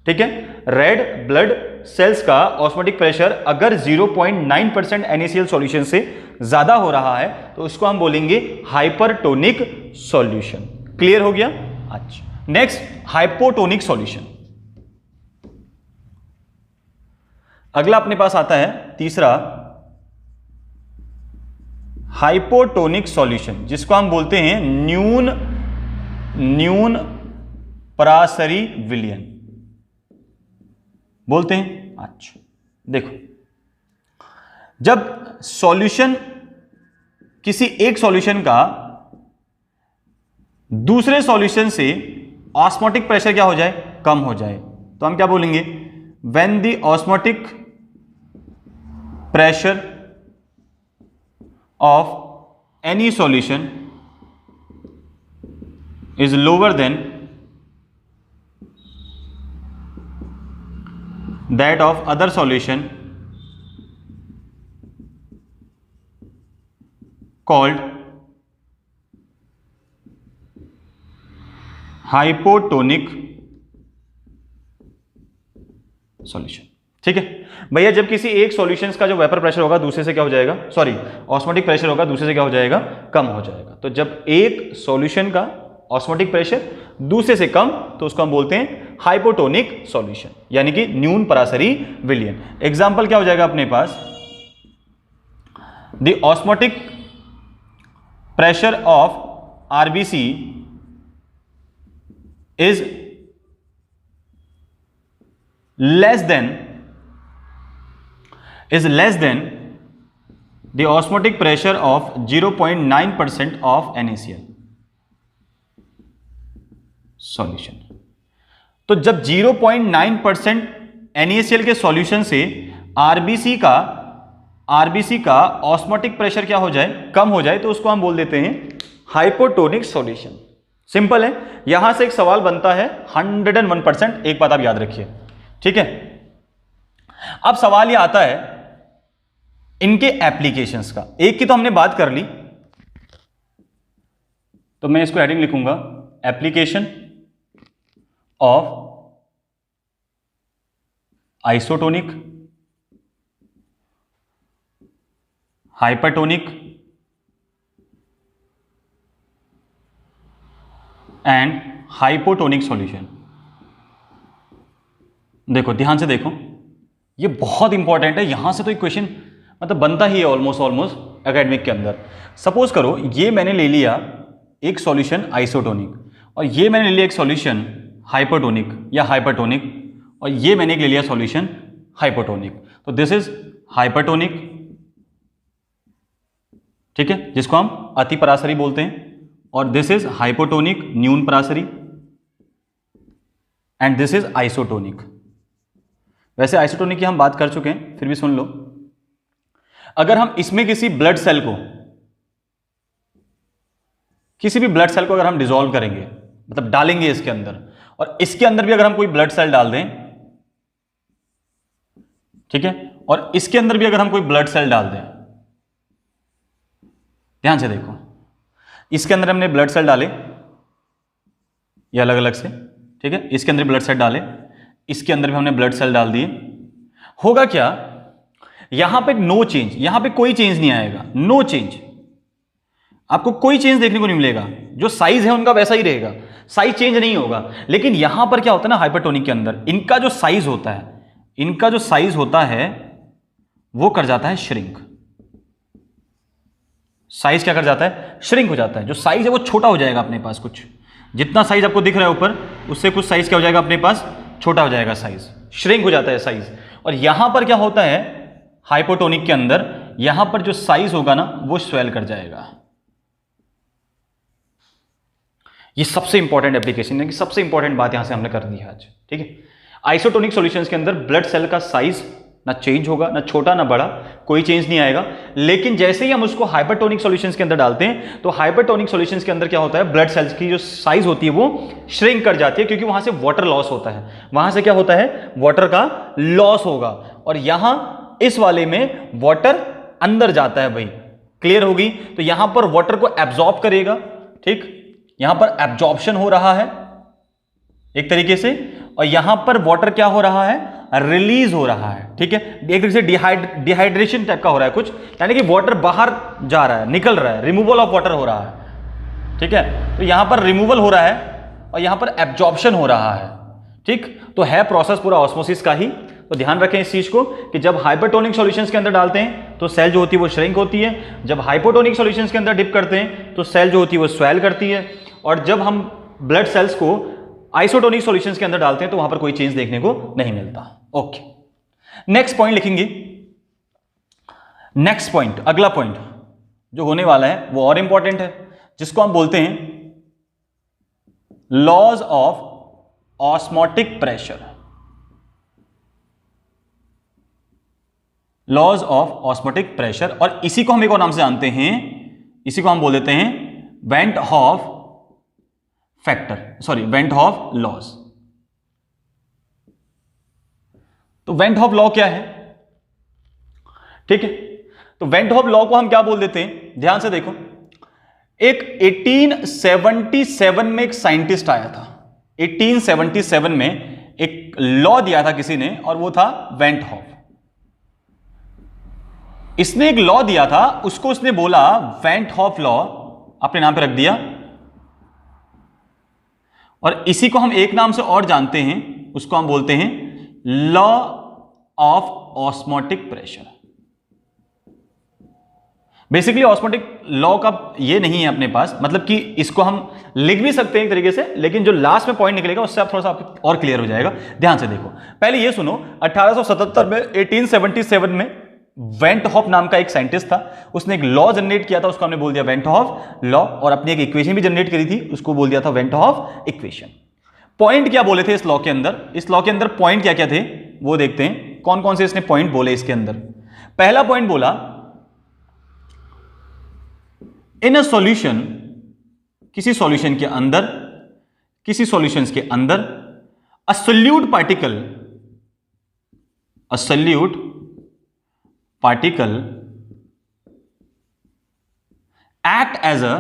ठीक है, रेड ब्लड सेल्स का ऑस्मोटिक प्रेशर अगर 0.9% NaCl सॉल्यूशन से ज्यादा हो रहा है, तो उसको हम बोलेंगे हाइपरटोनिक सॉल्यूशन। क्लियर हो गया? अच्छा, नेक्स्ट हाइपोटोनिक सॉल्यूशन। अगला अपने पास आता है तीसरा, हाइपोटोनिक सॉल्यूशन, जिसको हम बोलते हैं न्यून परासरी विलयन बोलते हैं। अच्छा देखो, जब सॉल्यूशन, किसी एक सॉल्यूशन का दूसरे सॉल्यूशन से ऑस्मोटिक प्रेशर क्या हो जाए? कम हो जाए, तो हम क्या बोलेंगे? When the osmotic pressure of any solution is lower than that of other solution called hypotonic solution. ठीक है भैया, जब किसी एक सॉल्यूशंस का जो वेपर प्रेशर होगा दूसरे से क्या हो जाएगा, सॉरी ऑस्मोटिक प्रेशर होगा दूसरे से क्या हो जाएगा, कम हो जाएगा। तो जब एक सॉल्यूशन का ऑस्मोटिक प्रेशर दूसरे से कम तो उसको हम बोलते हैं हाइपोटोनिक सॉल्यूशन, यानी कि न्यून परासरी विलयन। एग्जांपल क्या हो जाएगा अपने पास, the osmotic pressure of RBC is less than the osmotic pressure of 0.9% of NaCl solution. तो जब 0.9% NaCl के सॉल्यूशन से आरबीसी का ऑस्मोटिक प्रेशर क्या हो जाए, कम हो जाए, तो उसको हम बोल देते हैं हाइपोटोनिक सॉल्यूशन। सिंपल है। यहां से एक सवाल बनता है 101%, एक बात आप याद रखिए, ठीक है। अब सवाल यह आता है इनके एप्लीकेशंस का। एक की तो हमने बात कर ली, तो मैं इसको हेडिंग लिखूंगा application of isotonic, hypertonic and hypotonic solution. देखो ध्यान से देखो, ये बहुत इंपॉर्टेंट है। यहां से तो एक क्वेश्चन मतलब बनता ही है ऑलमोस्ट एकेडमिक के अंदर। सपोज करो ये मैंने ले लिया एक सॉल्यूशन आइसोटोनिक और ये मैंने ले लिया एक सॉल्यूशन हाइपरटोनिक या हाइपरटोनिक और ये मैंने एक ले लिया सॉल्यूशन हाइपोटोनिक। तो दिस इज हाइपरटोनिक, ठीक है, जिसको हम अति परासरी बोलते हैं, और दिस इज हाइपोटोनिक न्यून Parasari, and this is isotonic. वैसे आइसोटोनिक की हम बात कर चुके हैं, फिर भी सुन लो। अगर हम इसमें किसी भी ब्लड सेल को अगर हम डिसॉल्व करेंगे, मतलब डालेंगे इसके अंदर, और इसके अंदर भी अगर हम कोई ब्लड सेल डाल दें, ठीक है, और इसके अंदर भी अगर हम कोई ब्लड सेल डाल दें, ध्यान से देखो, इसके अंदर हमने ब्लड सेल डाले, ये अलग अलग से, ठीक है, इसके अंदर ब्लड सेल डाले, इसके अंदर भी हमने ब्लड सेल डाल दिए। होगा क्या, यहां पे नो चेंज, यहां पे कोई चेंज नहीं आएगा, नो चेंज, आपको कोई चेंज देखने को नहीं मिलेगा। जो साइज है उनका वैसा ही रहेगा, साइज चेंज नहीं होगा। लेकिन यहां पर क्या होता है ना, हाइपरटोनिक के अंदर इनका जो साइज होता है वो कर जाता है श्रिंक। साइज क्या कर जाता है, श्रिंक हो जाता है। जो साइज है वो छोटा हो जाएगा अपने पास, कुछ जितना साइज आपको दिख रहा है ऊपर, उससे कुछ साइज क्या हो जाएगा अपने पास, छोटा हो जाएगा साइज, श्रिंक हो जाता है साइज। और यहां पर क्या होता है हाइपोटोनिक के अंदर, यहां पर जो साइज होगा ना वो स्वेल कर जाएगा। ये सबसे इंपॉर्टेंट एप्लीकेशन है, कि सबसे इंपॉर्टेंट बात यहां से हमने कर दी है आज, ठीक है। आइसोटोनिक सॉल्यूशंस के अंदर ब्लड सेल का साइज ना चेंज होगा, ना छोटा ना बड़ा, कोई चेंज नहीं आएगा। लेकिन जैसे ही हम उसको हाइपरटोनिक सॉल्यूशंस के अंदर डालते हैं, तो हाइपरटोनिक सॉल्यूशंस के अंदर क्या होता है, ब्लड सेल्स की जो साइज होती है वो श्रिंक कर जाती है, क्योंकि वहां से वाटर लॉस होता है, वहां से क्या होता है, वाटर का लॉस होगा। और यहां इस वाले में वाटर अंदर जाता है भाई, क्लियर होगी। तो यहां पर वाटर को एब्जॉर्ब करेगा, ठीक, यहां पर एब्जॉर्प्शन हो रहा है एक तरीके से, और यहां पर वाटर क्या हो रहा है, रिलीज हो रहा है, ठीक है। एक तरीके से डिहाइड्रेशन टाइप का हो रहा है कुछ, यानी कि वाटर बाहर जा रहा है, निकल रहा है, रिमूवल ऑफ वाटर हो रहा है, ठीक है। तो यहां पर रिमूवल हो रहा है और यहां पर एब्जॉर्प्शन हो रहा है, ठीक। तो है प्रोसेस पूरा ऑस्मोसिस का ही। तो ध्यान रखें इस चीज को कि जब हाइपरटोनिक सॉल्यूशंस के अंदर डालते हैं तो सेल जो होती है वो श्रिंक होती है, जब हाइपोटोनिक सॉल्यूशंस के अंदर डिप करते हैं तो सेल जो होती है वो स्वेल करती है, और जब हम ब्लड सेल्स को आइसोटोनिक सॉल्यूशंस के अंदर डालते हैं तो वहां पर कोई चेंज देखने को नहीं मिलता। ओके, नेक्स्ट पॉइंट लिखेंगे। नेक्स्ट पॉइंट, अगला पॉइंट जो होने वाला है वो और इंपॉर्टेंट है, जिसको हम बोलते हैं laws of osmotic pressure. Laws of osmotic pressure, और इसी को हम एक और नाम से जानते हैं, इसी को हम बोल देते हैं van't Hoff factor, sorry van't Hoff laws. तो वेंट हॉफ लॉ क्या है, ठीक है। तो वेंट हॉफ लॉ को हम क्या बोल देते हैं, ध्यान से देखो। एक 1877 में एक साइंटिस्ट आया था, 1877 में एक लॉ दिया था किसी ने, और वो था वेंट हॉफ। इसने एक लॉ दिया था, उसको उसने बोला वेंट हॉफ लॉ, अपने नाम पे रख दिया, और इसी को हम एक नाम से और जानते हैं, उसको हम बोलते हैं law of osmotic pressure. Basically osmotic law का ये नहीं है अपने पास, मतलब कि इसको हम लिख भी सकते हैं एक तरीके से, लेकिन जो लास्ट में पॉइंट निकलेगा उससे आप थोड़ा सा आपको और क्लियर हो जाएगा। ध्यान से देखो, पहले ये सुनो, 1877 में 1877 में वेंट हॉफ नाम का एक साइंटिस्ट था, उसने एक लॉ जनरेट किया था, उसको हमने बोल दिया वेंट हॉफ लॉ, और अपनी एक इक्वेशन भी जनरेट करी थी, उसको बोल दिया था वेंट हॉफ इक्वेशन। पॉइंट क्या बोले थे इस लॉ के अंदर, इस लॉ के अंदर पॉइंट क्या क्या थे वो देखते हैं, कौन कौन से इसने पॉइंट बोले इसके अंदर। पहला पॉइंट बोला, इन अ सॉल्यूशन, किसी सॉल्यूशन के अंदर, किसी सॉल्यूशंस के अंदर, a solute particle, a solute particle act as a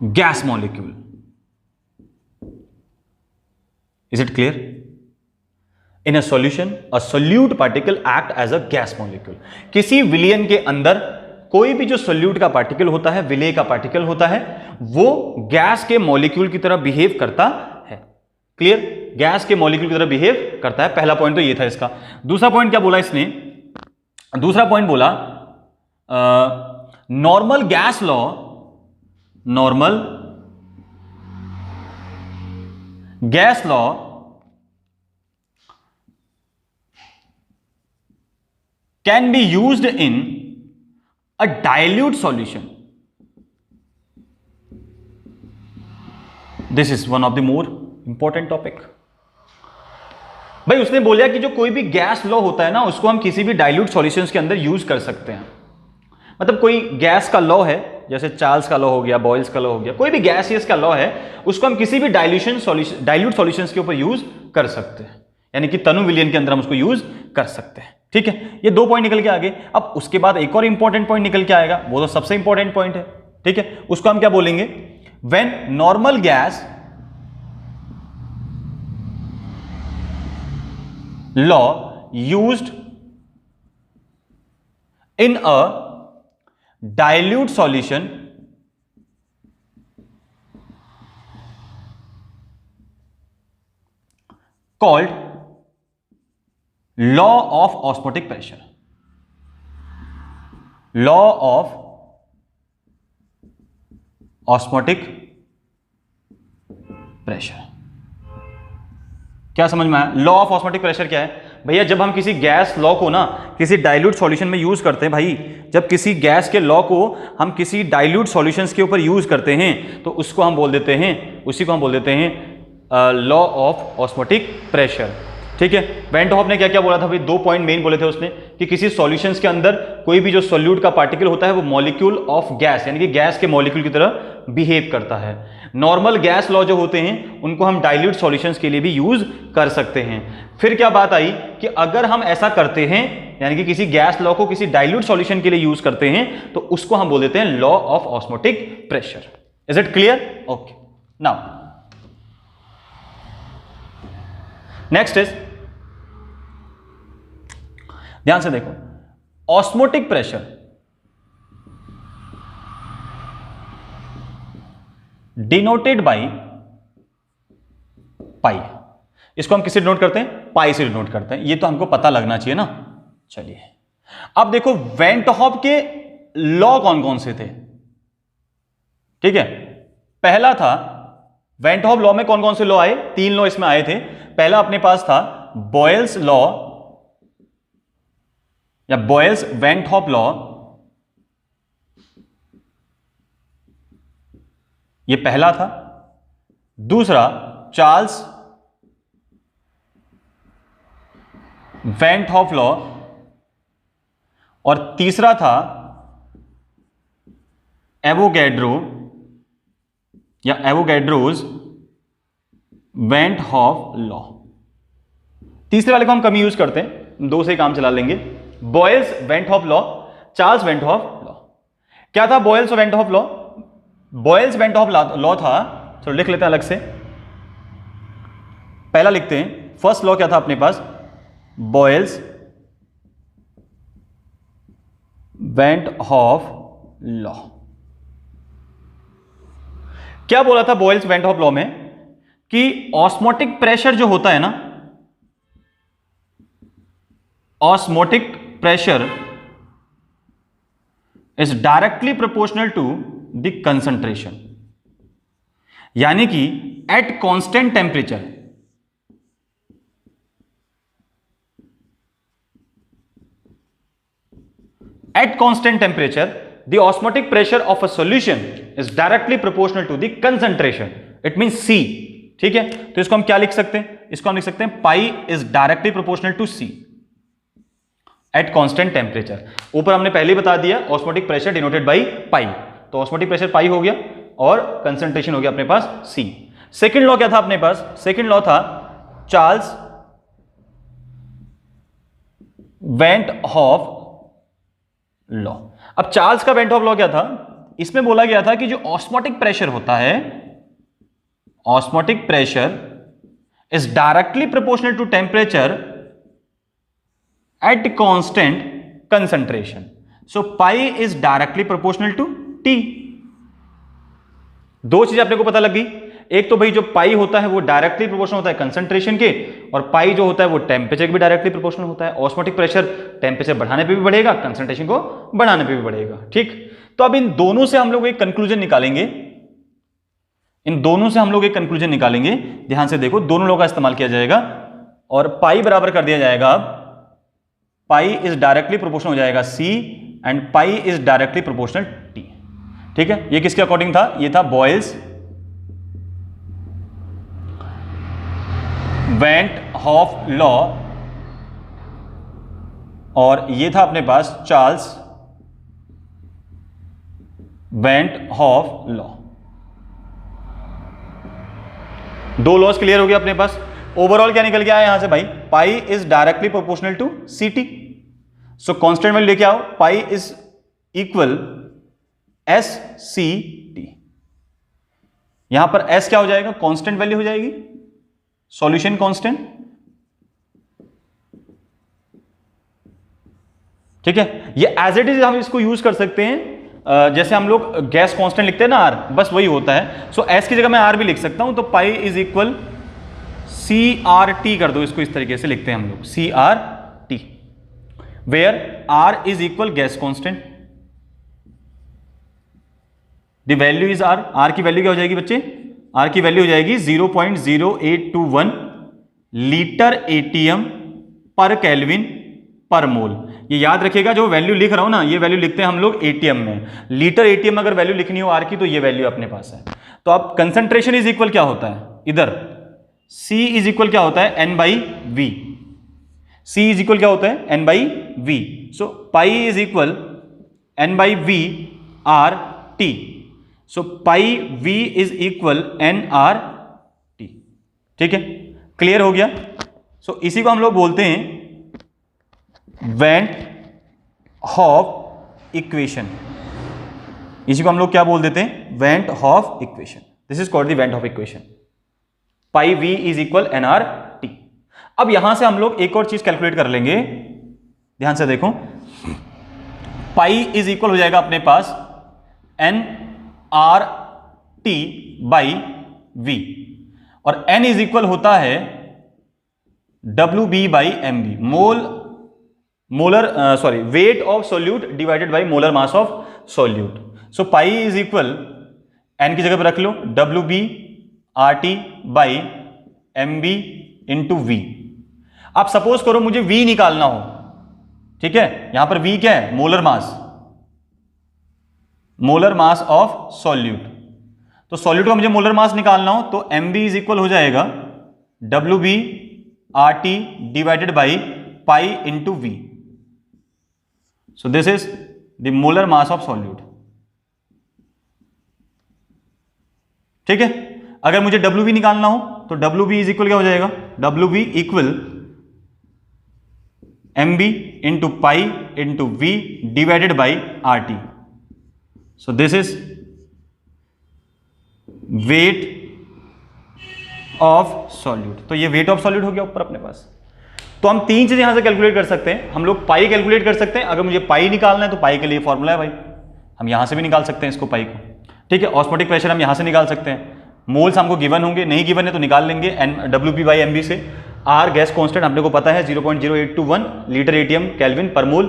gas molecule. Is it clear? In a solution, a solute particle act as a gas molecule. किसी विलयन के अंदर कोई भी जो सोल्यूट का पार्टिकल होता है, विलेय का पार्टिकल होता है, वो गैस के मॉलिक्यूल की तरह बिहेव करता है। क्लियर? गैस के मॉलिक्यूल की तरह बिहेव करता है। पहला पॉइंट तो ये था इसका। दूसरा पॉइंट क्या बोला इसने? दूसरा पॉइंट बोला normal gas law, normal gas law can be used in a dilute solution. This is one of the more important topic. भाई उसने बोला कि जो कोई भी गैस लॉ होता है ना, उसको हम किसी भी डाइल्यूट सॉल्यूशंस के अंदर यूज कर सकते हैं। मतलब कोई गैस का लॉ है, जैसे चार्ल्स का लॉ हो गया, बॉयल्स का लॉ हो गया, कोई भी गैसियस का लॉ है, उसको हम किसी भी डाइल्यूट सॉल्यूशंस के ऊपर यूज कर सकते हैं, यानी कि तनु विलयन के अंदर हम उसको यूज कर सकते हैं। ठीक है, ये दो पॉइंट निकल के आगे। अब उसके बाद एक और इंपॉर्टेंट पॉइंट निकल के आएगा, वो तो सबसे इंपॉर्टेंट पॉइंट है। ठीक है, उसको हम क्या बोलेंगे? When normal gas law used in a dilute solution called law of osmotic pressure. Law of osmotic pressure. क्या समझ में आया? लॉ ऑफ ऑस्मोटिक प्रेशर क्या है भैया? जब हम किसी गैस लॉ को ना किसी डाइल्यूट सॉल्यूशन में यूज करते हैं भाई, जब किसी गैस के लॉ को हम किसी डाइल्यूट सॉल्यूशंस के ऊपर यूज करते हैं, तो उसको हम बोल देते हैं, उसी को हम बोल देते हैं लॉ ऑफ ऑस्मोटिक प्रेशर। ठीक है, वेंट हॉफ ने क्या क्या बोला था भाई? दो पॉइंट मेन बोले थे उसने, कि किसी सॉल्यूशंस के अंदर कोई भी जो सोल्यूट का पार्टिकल होता है वो मॉलिक्यूल ऑफ गैस, यानी कि गैस के मॉलिक्यूल की तरह बिहेव करता है। नॉर्मल गैस लॉ जो होते हैं उनको हम डाइल्यूट सॉल्यूशंस के लिए भी यूज कर सकते हैं। फिर क्या बात आई कि अगर हम ऐसा करते हैं, यानी कि किसी गैस लॉ को किसी डाइल्यूट सॉल्यूशन के लिए यूज करते हैं, तो उसको हम बोल देते हैं law of osmotic pressure. Is it clear? Okay, now next is, ध्यान से देखो, ऑस्मोटिक प्रेशर डिनोटेड बाई पाई। इसको हम किससे डिनोट करते हैं? पाई से डिनोट करते हैं। ये तो हमको पता लगना चाहिए ना। चलिए अब देखो वेंट हॉफ के लॉ कौन कौन से थे। ठीक है, पहला था वेंट हॉफ लॉ में कौन कौन से लॉ आए? तीन लॉ इसमें आए थे। पहला अपने पास था बॉयल्स लॉ या बॉयल्स वेंट हॉफ लॉ, ये पहला था। दूसरा चार्ल्स वेंट हॉफ लॉ, और तीसरा था एवोगैड्रो या एवोगैड्रोज वेंट हॉफ लॉ। तीसरे वाले को हम कम यूज करते हैं, दो से काम चला लेंगे। Boyle's van't Hoff law, Charles van't Hoff law. क्या था Boyle's van't Hoff law? Boyle's van't Hoff law था, चलो लिख लेते हैं अलग से, पहला लिखते हैं। फर्स्ट लॉ क्या था अपने पास? Boyle's van't Hoff law. क्या बोला था बॉयल्स वेंट ऑफ लॉ में? कि ऑस्मोटिक प्रेशर जो होता है ना, osmotic pressure is directly proportional to the concentration, यानी कि at constant temperature, at constant temperature the osmotic pressure of a solution is directly proportional to the concentration, it means C। ठीक है, तो इसको हम क्या लिख सकते हैं? इसको हम लिख सकते हैं pi is directly proportional to C at constant temperature. ऊपर हमने पहले बता दिया osmotic pressure denoted by pi, तो ऑस्मोटिक प्रेशर पाई हो गया और कंसंट्रेशन हो गया अपने पास C। सेकेंड लॉ क्या था अपने पास? सेकेंड लॉ था चार्ल्स वेंट ऑफ लॉ। अब चार्ल्स का वेंट ऑफ लॉ क्या था? इसमें बोला गया था कि जो ऑस्मोटिक प्रेशर होता है, osmotic pressure is directly proportional to temperature at constant concentration, so pi is directly proportional to T। दो चीजें अपने को पता लग गई, एक तो भाई जो पाई होता है वो डायरेक्टली प्रोपोर्शनल होता है कंसंट्रेशन के, और पाई जो होता है वो टेम्परेचर के भी डायरेक्टली प्रोपोर्शनल होता है। ऑस्मोटिक प्रेशर टेम्परेचर बढ़ाने पे भी बढ़ेगा, कंसंट्रेशन को बढ़ाने पे भी बढ़ेगा। ठीक, तो अब इन दोनों से हम लोग एक कंक्लूजन निकालेंगे, इन दोनों से हम लोग एक कंक्लूजन निकालेंगे। ध्यान से देखो, दोनों लोगों का इस्तेमाल किया जाएगा और पाई बराबर कर दिया जाएगा। अब पाई इज डायरेक्टली प्रोपोर्शनल हो जाएगा C and pi is directly proportional T। ठीक है, ये किसके अकॉर्डिंग था? ये था बॉयल्स वेंट ऑफ लॉ, और ये था अपने पास चार्ल्स वेंट ऑफ लॉ। दो लॉस क्लियर हो गया अपने पास। ओवरऑल क्या निकल गया है यहां से भाई? Pi is directly proportional to CT, so constant value लेके आओ, पाई इज इक्वल SCT। यहां पर S क्या हो जाएगा? कांस्टेंट वैल्यू हो जाएगी, सॉल्यूशन कांस्टेंट। ठीक है, ये एज इट इज हम इसको यूज कर सकते हैं, जैसे हम लोग गैस कांस्टेंट लिखते हैं ना R, बस वही होता है। सो S की जगह मैं R भी लिख सकता हूं, तो पाई इज इक्वल CRT कर दो, इसको इस तरीके से लिखते हैं हम लोग CRT, where R is equal gas constant, the value is R की वैल्यू क्या हो जाएगी बच्चे? R की वैल्यू हो जाएगी 0.0821 लीटर ATM पर केल्विन पर मोल। ये याद रखिएगा, जो वैल्यू लिख रहा हूं ना, ये वैल्यू लिखते हैं हम लोग ATM में। लीटर ATM अगर वैल्यू लिखनी हो R की, तो ये वैल्यू अपने पास है। तो अब कंसंट्रेशन इज इक्वल क्या होता है? इधर C इज इक्वल क्या होता है? N/V। C इज इक्वल क्या होता है? N/V। So pi is equal N/V RT, so pi V is equal NRT। ठीक है, क्लियर हो गया। सो इसी को हम लोग बोलते हैं वेंट ऑफ इक्वेशन। इसी को हम लोग क्या बोल देते हैं? Went of equation. This is called the went of equation. Pi V is equal NRT। अब यहां से हम लोग एक और चीज कैलकुलेट कर लेंगे, ध्यान से देखो। पाई इज इक्वल हो जाएगा अपने पास NRT बाई V, और N इज इक्वल होता है WB by MB, weight of solute divided by molar mass of solute. So pi is equal, N की जगह पर रख लो WB RT by MB into V। अब सपोज करो मुझे V निकालना हो, ठीक है, यहां पर V क्या है? Molar mass of solute. तो सॉल्यूट का मुझे मोलर मास निकालना हो, तो MB इज इक्वल हो जाएगा WB RT divided by pi into V। So this is the molar mass of solute. ठीक है, अगर मुझे WB निकालना हो तो WB इज इक्वल क्या हो जाएगा? WB equal MB into pi into V divided by RT। So this is weight of solute. तो ये वेट ऑफ सॉल्यूट हो गया ऊपर अपने पास। तो हम तीन चीजें यहां से कैलकुलेट कर सकते हैं। हम लोग पाई कैलकुलेट कर सकते हैं, अगर मुझे पाई निकालना है तो पाई के लिए फॉर्मूला है भाई, हम यहां से भी निकाल सकते हैं इसको पाई को, ठीक है। ऑस्मोटिक प्रेशर हम यहां से निकाल सकते हैं, मोल्स हमको गिवन होंगे, नहीं गिवन है तो निकाल लेंगे WP/MB से। आर गैस कांस्टेंट अपने को पता है 0.0821 लीटर एटीएम केल्विन पर मोल,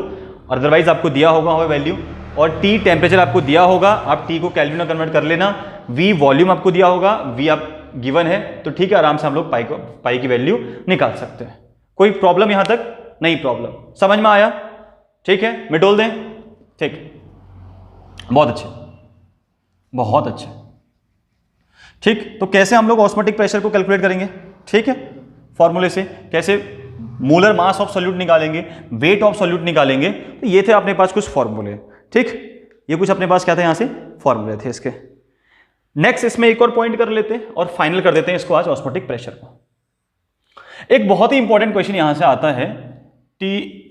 अदरवाइज आपको दिया होगा वैल्यू। और टी टेम्परेचर आपको दिया होगा, आप टी को केल्विन में कन्वर्ट कर लेना। वी वॉल्यूम आपको दिया होगा, वी आप गिवन है, तो ठीक है, आराम से हम लोग पाई की वैल्यू निकाल सकते हैं। कोई प्रॉब्लम यहां तक? नहीं प्रॉब्लम, समझ में आया? ठीक है, मिटोल दें, ठीक, बहुत अच्छे, बहुत अच्छे, ठीक। तो कैसे हम लोग ऑस्मोटिक प्रेशर को कैलकुलेट करेंगे? ठीक है, फॉर्मूले से कैसे मोलर मास ऑफ सॉल्यूट निकालेंगे, वेट ऑफ सॉल्यूट निकालेंगे। तो ये थे अपने पास कुछ फॉर्मूले, ठीक, ये कुछ अपने पास क्या था यहां से फॉर्मूले थे इसके। नेक्स्ट इसमें एक और पॉइंट कर लेते हैं और फाइनल कर देते हैं इसको आज, ऑस्मोटिक प्रेशर को। एक बहुत ही इंपॉर्टेंट क्वेश्चन यहां से आता है कि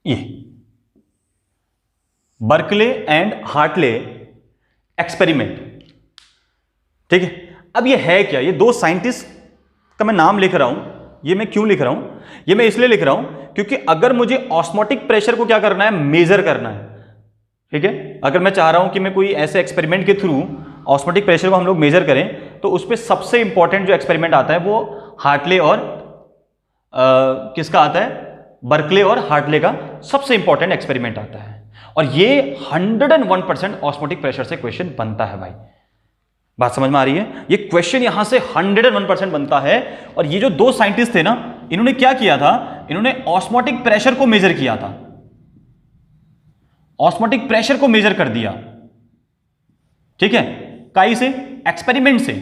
ये बर्कले एंड हार्टले एक्सपेरिमेंट, ठीक है। अब ये है क्या? ये दो साइंटिस्ट का मैं नाम लिख रहा हूं। ये मैं क्यों लिख रहा हूं? ये मैं इसलिए लिख रहा हूं क्योंकि अगर मुझे ऑस्मोटिक प्रेशर को क्या करना है, मेजर करना है, ठीक है। अगर मैं चाह रहा हूं कि मैं कोई ऐसे एक्सपेरिमेंट के थ्रू ऑस्मोटिक प्रेशर को हम लोग मेजर करें, तो उस पर सबसे इंपॉर्टेंट जो एक्सपेरिमेंट आता है वो हार्टले और किसका आता है? बर्कले और हार्टले का सबसे इंपॉर्टेंट एक्सपेरिमेंट आता है। और ये 101% ऑस्मोटिक प्रेशर से क्वेश्चन बनता है भाई। बात समझ में आ रही है? ये क्वेश्चन यहां से 101% बनता है। और ये जो दो साइंटिस्ट थे ना, इन्होंने क्या किया था? इन्होंने ऑस्मोटिक प्रेशर को मेजर किया था, ऑस्मोटिक प्रेशर को मेजर कर दिया, ठीक है। काई से? एक्सपेरिमेंट से।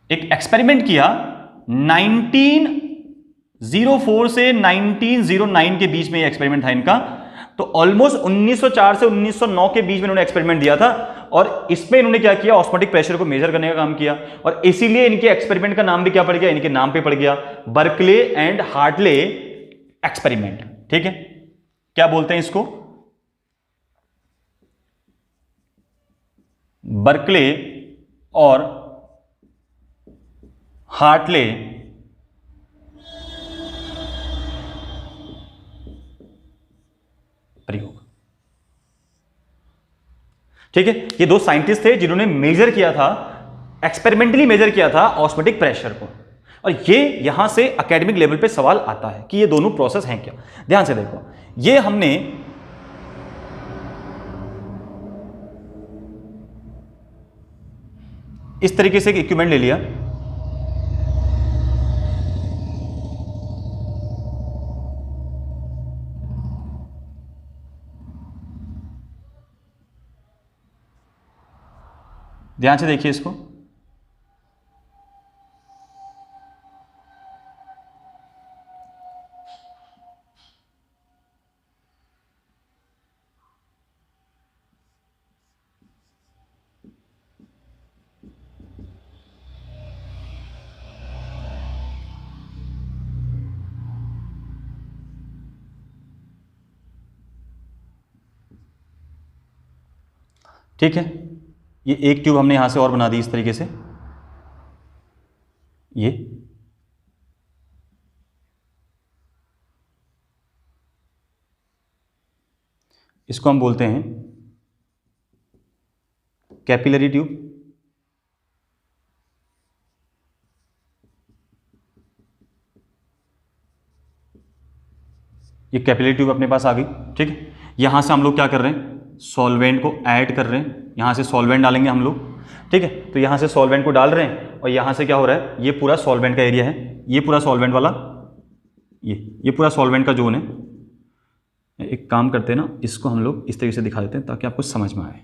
एक एक्सपेरिमेंट किया 1904 से 1909 के बीच में ये एक्सपेरिमेंट था इनका। तो ऑलमोस्ट 1904 से 1909 के बीच में इन्होंने एक्सपेरिमेंट दिया था। और इसमें इन्होंने क्या किया? ऑस्मोटिक प्रेशर को मेजर करने का काम किया। और इसीलिए इनके एक्सपेरिमेंट का नाम भी क्या पड़ गया? इनके नाम पे पड़ गया, बर्कले एंड हार्टले एक्सपेरिमेंट, ठीक है। क्या बोलते हैं इसको? बर्कले और हार्टले प्रयोग, ठीक है। ये दो साइंटिस्ट थे जिन्होंने मेजर किया था, एक्सपेरिमेंटली मेजर किया था ऑस्मोटिक प्रेशर को। और ये यहां से एकेडमिक लेवल पे सवाल आता है कि ये दोनों प्रोसेस हैं क्या। ध्यान से देखो, ये हमने इस तरीके से एक इक्विपमेंट ले लिया, ध्यान से देखिए इसको। ठीक है, ये एक ट्यूब हमने यहां से और बना दी इस तरीके से। ये इसको हम बोलते हैं कैपिलरी ट्यूब। ये कैपिलरी ट्यूब अपने पास आ गई, ठीक है। यहां से हम लोग क्या कर रहे हैं? सॉल्वेंट को ऐड कर रहे हैं। यहां से सॉल्वेंट डालेंगे हम लोग, ठीक है। तो यहां से सॉल्वेंट को डाल रहे हैं और यहां से क्या हो रहा है? ये पूरा सॉल्वेंट का एरिया है, ये पूरा सॉल्वेंट वाला, ये पूरा सॉल्वेंट का जोन है। एक काम करते हैं ना, इसको हम लोग इस तरीके से दिखा देते हैं ताकि आपको समझ में आए।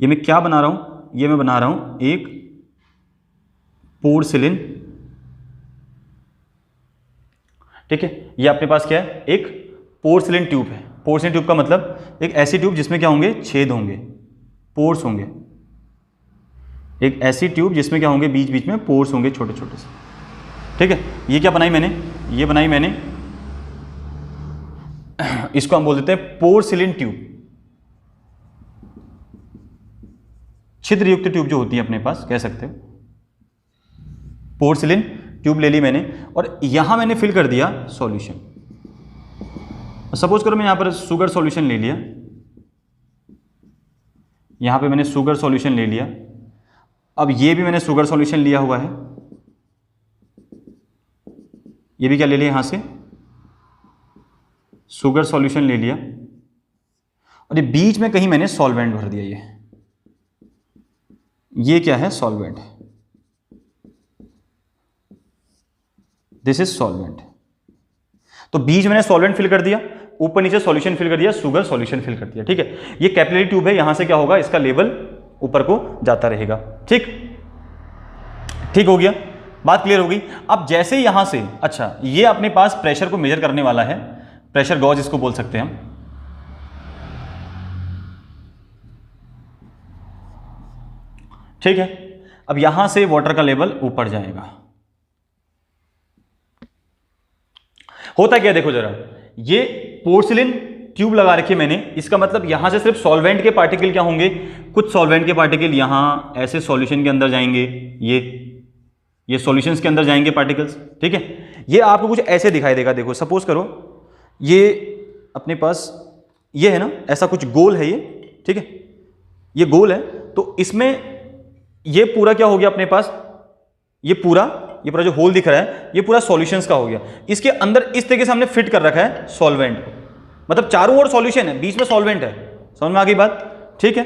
ये मैं क्या बना रहा हूं? ये मैं बना रहा हूं एक पोर्सिलिन ठीक है, ये अपने पास क्या है, एक पोर्सिलेन ट्यूब है। पोर्सिलेन ट्यूब का मतलब एक ऐसी ट्यूब जिसमें क्या होंगे, छेद होंगे, पोर्स होंगे। एक ऐसी ट्यूब जिसमें क्या होंगे, बीच बीच में पोर्स होंगे छोटे छोटे से। ठीक है, ये क्या बनाई मैंने, ये बनाई मैंने, इसको हम बोल देते हैं पोर्सिलेन ट्यूब, छिद्रयुक्त ट्यूब जो होती है अपने पास, कह सकते हो पोर्सिलेन ट्यूब ले ली मैंने, और यहां मैंने फिल कर दिया सॉल्यूशन। सपोज करो मैं यहां पर शुगर सॉल्यूशन ले लिया, यहां पे मैंने शुगर सॉल्यूशन ले लिया। अब ये भी मैंने शुगर सॉल्यूशन लिया हुआ है, ये भी क्या ले लिया, यहां से शुगर सॉल्यूशन ले लिया, और ये बीच में कहीं मैंने सॉल्वेंट भर दिया। ये क्या है, सॉल्वेंट, दिस इज सॉल्वेंट। तो बीच मैंने सॉल्वेंट फिल कर दिया, ऊपर नीचे सॉल्यूशन फिल कर दिया, शुगर सॉल्यूशन फिल कर दिया। ठीक है, ये कैपिलरी ट्यूब है, यहां से क्या होगा, इसका लेवल ऊपर को जाता रहेगा। ठीक, ठीक हो गया, बात क्लियर हो गई। अब जैसे यहां से, अच्छा ये अपने पास प्रेशर को मेजर करने वाला है, प्रेशर गॉज इसको बोल सकते हैं हम। ठीक है, अब यहां से वाटर का लेवल ऊपर जाएगा। होता क्या, देखो जरा, ये पोर्सिलेन ट्यूब लगा रखी है मैंने, इसका मतलब यहां से सिर्फ सॉल्वेंट के पार्टिकल क्या होंगे, कुछ सॉल्वेंट के पार्टिकल यहां ऐसे सॉल्यूशन के अंदर जाएंगे, ये सॉल्यूशंस के अंदर जाएंगे पार्टिकल्स। ठीक है, ये आपको कुछ ऐसे दिखाई देगा। देखो सपोज करो ये अपने पास ये है ना, ऐसा कुछ गोल है ये। ठीक है, ये गोल है, तो इसमें ये पूरा क्या हो गया अपने पास, ये पूरा जो होल दिख रहा है, ये पूरा सॉल्यूशंस का हो गया। इसके अंदर इस तरीके से हमने फिट कर रखा है सॉल्वेंट को, मतलब चारों ओर सॉल्यूशन है, बीच में सॉल्वेंट है। समझ में आ गई बात? ठीक है,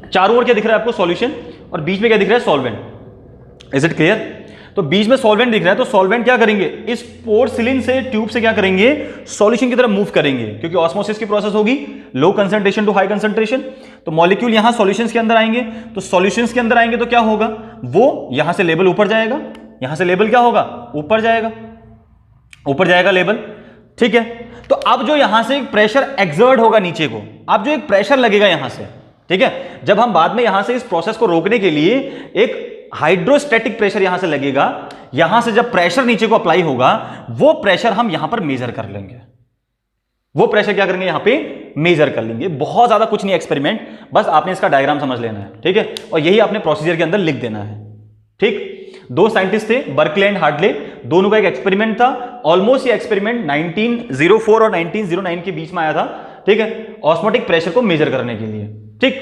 चारों ओर क्या दिख रहा है आपको, सॉल्यूशन, और बीच में क्या दिख रहा है, सॉल्वेंट। Is it clear? तो बीच में सॉल्वेंट दिख रहा है, तो सॉल्वेंट क्या करेंगे, इस पोर्सिलेन से ट्यूब से क्या करेंगे, सॉल्यूशन की तरफ मूव करेंगे, क्योंकि ऑस्मोसिस की प्रोसेस होगी, low concentration to high concentration. तो मॉलिक्यूल यहां सॉल्यूशंस के अंदर आएंगे, तो सॉल्यूशंस के अंदर आएंगे तो क्या होगा, वो यहां से लेवल ऊपर जाएगा, यहां से लेवल क्या होगा, ऊपर जाएगा, ऊपर जाएगा लेवल। ठीक है, तो अब जो यहां से एक प्रेशर एक्सर्ट होगा नीचे को, अब जो एक प्रेशर लगेगा यहां से, ठीक है, जब हम बाद में यहां से इस प्रोसेस को रोकने के लिए एक हाइड्रोस्टैटिक प्रेशर यहां से लगेगा, यहां से जब प्रेशर नीचे को अप्लाई होगा, वो प्रेशर हम यहां पर मेजर कर लेंगे, वो प्रेशर क्या करेंगे, यहां पे मेजर कर लेंगे। बहुत ज्यादा कुछ नहीं एक्सपेरिमेंट, बस आपने इसका डायग्राम समझ लेना है। ठीक है, और यही आपने प्रोसीजर के अंदर लिख देना है। ठीक, दो साइंटिस्ट थे, बर्कले एंड हार्टले, दोनों का एक एक्सपेरिमेंट था। ऑलमोस्ट ये एक्सपेरिमेंट 1904 और 1909 के बीच में आया था। ठीक है, ऑस्मोटिक प्रेशर को मेजर करने के लिए। ठीक,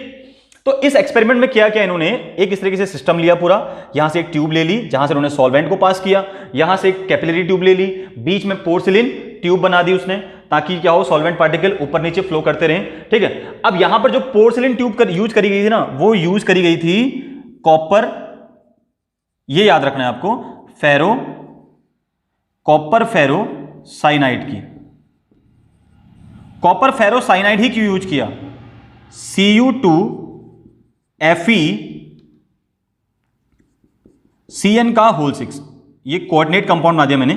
तो इस एक्सपेरिमेंट में क्या किया इन्होंने, एक इस तरीके से सिस्टम लिया पूरा, यहां से एक ट्यूब ले ली जहां से उन्होंने सॉल्वेंट को पास किया, यहां से एक कैपिलरी ट्यूब ले ली, बीच में पोर्सिलेन ट्यूब बना दी उसने, ताकि क्या हो, सॉल्वेंट पार्टिकल ऊपर नीचे फ्लो करते रहे। ठीक है, अब यहां पर जो पोर्सिलेन ट्यूब यूज करी गई थी ना, वो यूज करी गई थी कॉपर, ये याद रखना है आपको, कॉपर फेरो साइनाइड की। कॉपर फेरो साइनाइड ही क्यों यूज किया, Cu2FeCN का होल 6, ये कोऑर्डिनेट कंपाउंड बना दिया मैंने।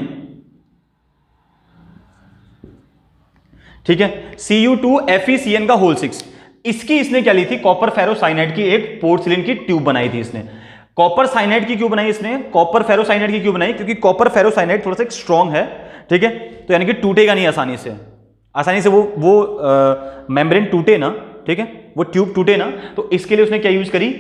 ठीक है, Cu2FeCN का होल 6, इसकी इसने क्या ली थी, कॉपर फेरोसाइनाइड की एक पोर्सिलेन की ट्यूब बनाई थी इसने। कॉपर साइनाइड की क्यों बनाई इसने, कॉपर फेरोसाइनाइड की क्यों बनाई, क्योंकि कॉपर फेरोसाइनाइड थोड़ा सा स्ट्रॉन्ग है। ठीक है, तो यानी कि टूटेगा नहीं आसानी से, वो मेम्ब्रेन टूटे ना, ठीक है, वो ट्यूब टूटे ना, तो इसके लिए उसने क्या यूज करी,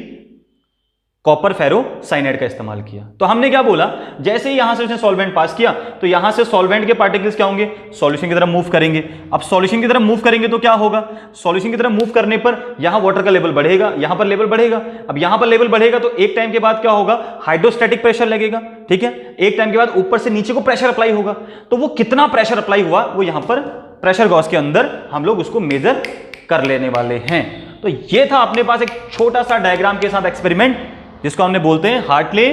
कॉपर फेरोसाइनाइड का इस्तेमाल किया। तो हमने क्या बोला, जैसे ही यहां से उसने सॉल्वेंट पास किया, तो यहां से सॉल्वेंट के पार्टिकल्स क्या होंगे, सॉल्यूशन की तरफ मूव करेंगे। अब सॉल्यूशन की तरफ मूव करेंगे तो क्या होगा, सॉल्यूशन की तरफ मूव करने पर यहां वाटर का लेवल बढ़ेगा, यहां पर लेवल बढ़ेगा। अब यहां पर लेवल बढ़ेगा तो एक टाइम के बाद क्या होगा, हाइड्रोस्टैटिक प्रेशर लगेगा। ठीक है, एक टाइम के बाद ऊपर से नीचे को प्रेशर अप्लाई होगा, तो वो कितना प्रेशर अप्लाई हुआ, वो यहां पर प्रेशर गॉज के अंदर हम लोग उसको मेजर कर लेने वाले हैं। तो ये था अपने पास एक छोटा सा डायग्राम के साथ एक्सपेरिमेंट, जिसको हमने बोलते हैं हार्टले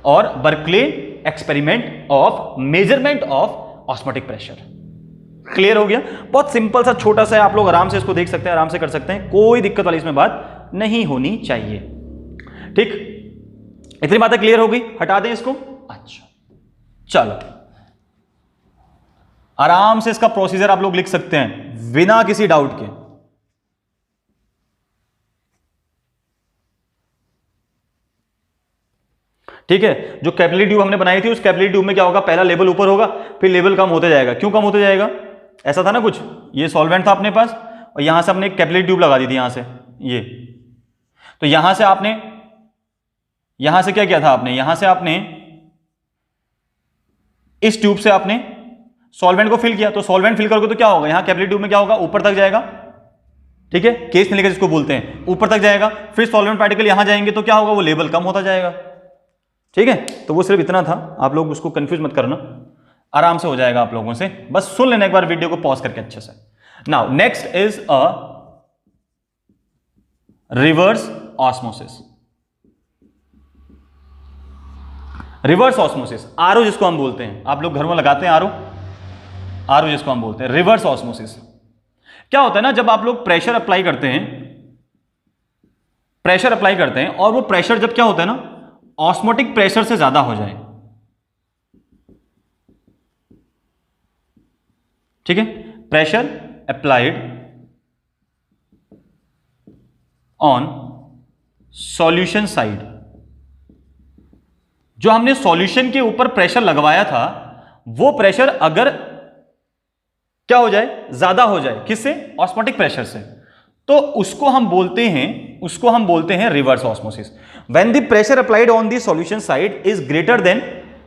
और Berkeley experiment of measurement of osmotic pressure. Clear हो गया? बहुत सिंपल सा छोटा सा है, आप लोग आराम से इसको देख सकते हैं, आराम से कर सकते हैं, कोई दिक्कत वाली इसमें बात नहीं होनी चाहिए। ठीक, इतनी बातें क्लियर हो गई, हटा दें इसको, अच्छा, चलो आराम से इसका प्रोसीजर आप लोग लिख सकते हैं बिना किसी डाउट के। ठीक है, जो कैपिलरी ट्यूब हमने बनाई थी उस कैपिलरी ट्यूब में क्या होगा, पहला लेवल ऊपर होगा, फिर लेवल कम होते जाएगा। क्यों कम होते जाएगा, ऐसा था ना कुछ, ये सॉल्वेंट था अपने पास और यहां से हमने एक कैपिलरी ट्यूब लगा दी थी यहां से, ये तो यहां से आपने, यहां से क्या किया था आपने, यहां से आपने इस ट्यूब से आपने सॉल्वेंट को फिल किया, तो सॉल्वेंट फिल करोगे तो क्या होगा, यहां कैपिलरी ट्यूब में क्या होगा, ऊपर तक जाएगा। ठीक है, केस नलिका जिसको बोलते हैं, ऊपर तक जाएगा, फिर सॉल्वेंट पार्टिकल यहां जाएंगे तो क्या होगा, वो लेवल कम होता जाएगा। ठीक है, तो वो सिर्फ इतना था, आप लोग उसको कंफ्यूज मत करना, आराम से हो जाएगा आप लोगों से, बस सुन लेना एक बार वीडियो को पॉज करके अच्छे से। Now next is a reverse osmosis. Reverse osmosis, RO जिसको हम बोलते हैं, आप लोग घर में लगाते हैं आरओ, आरओ जिसको हम बोलते हैं, रिवर्स ऑस्मोसिस। क्या होता है ना, जब आप लोग प्रेशर अप्लाई करते हैं, प्रेशर अप्लाई करते हैं और वो प्रेशर जब क्या होता है ना, ऑस्मोटिक प्रेशर से ज्यादा हो जाए, ठीक है, pressure applied on solution side, जो हमने सॉल्यूशन के ऊपर प्रेशर लगवाया था वो प्रेशर अगर क्या हो जाए, ज्यादा हो जाए, किससे, ऑस्मोटिक प्रेशर से, तो उसको हम बोलते हैं reverse osmosis. When the pressure applied on the solution side is greater than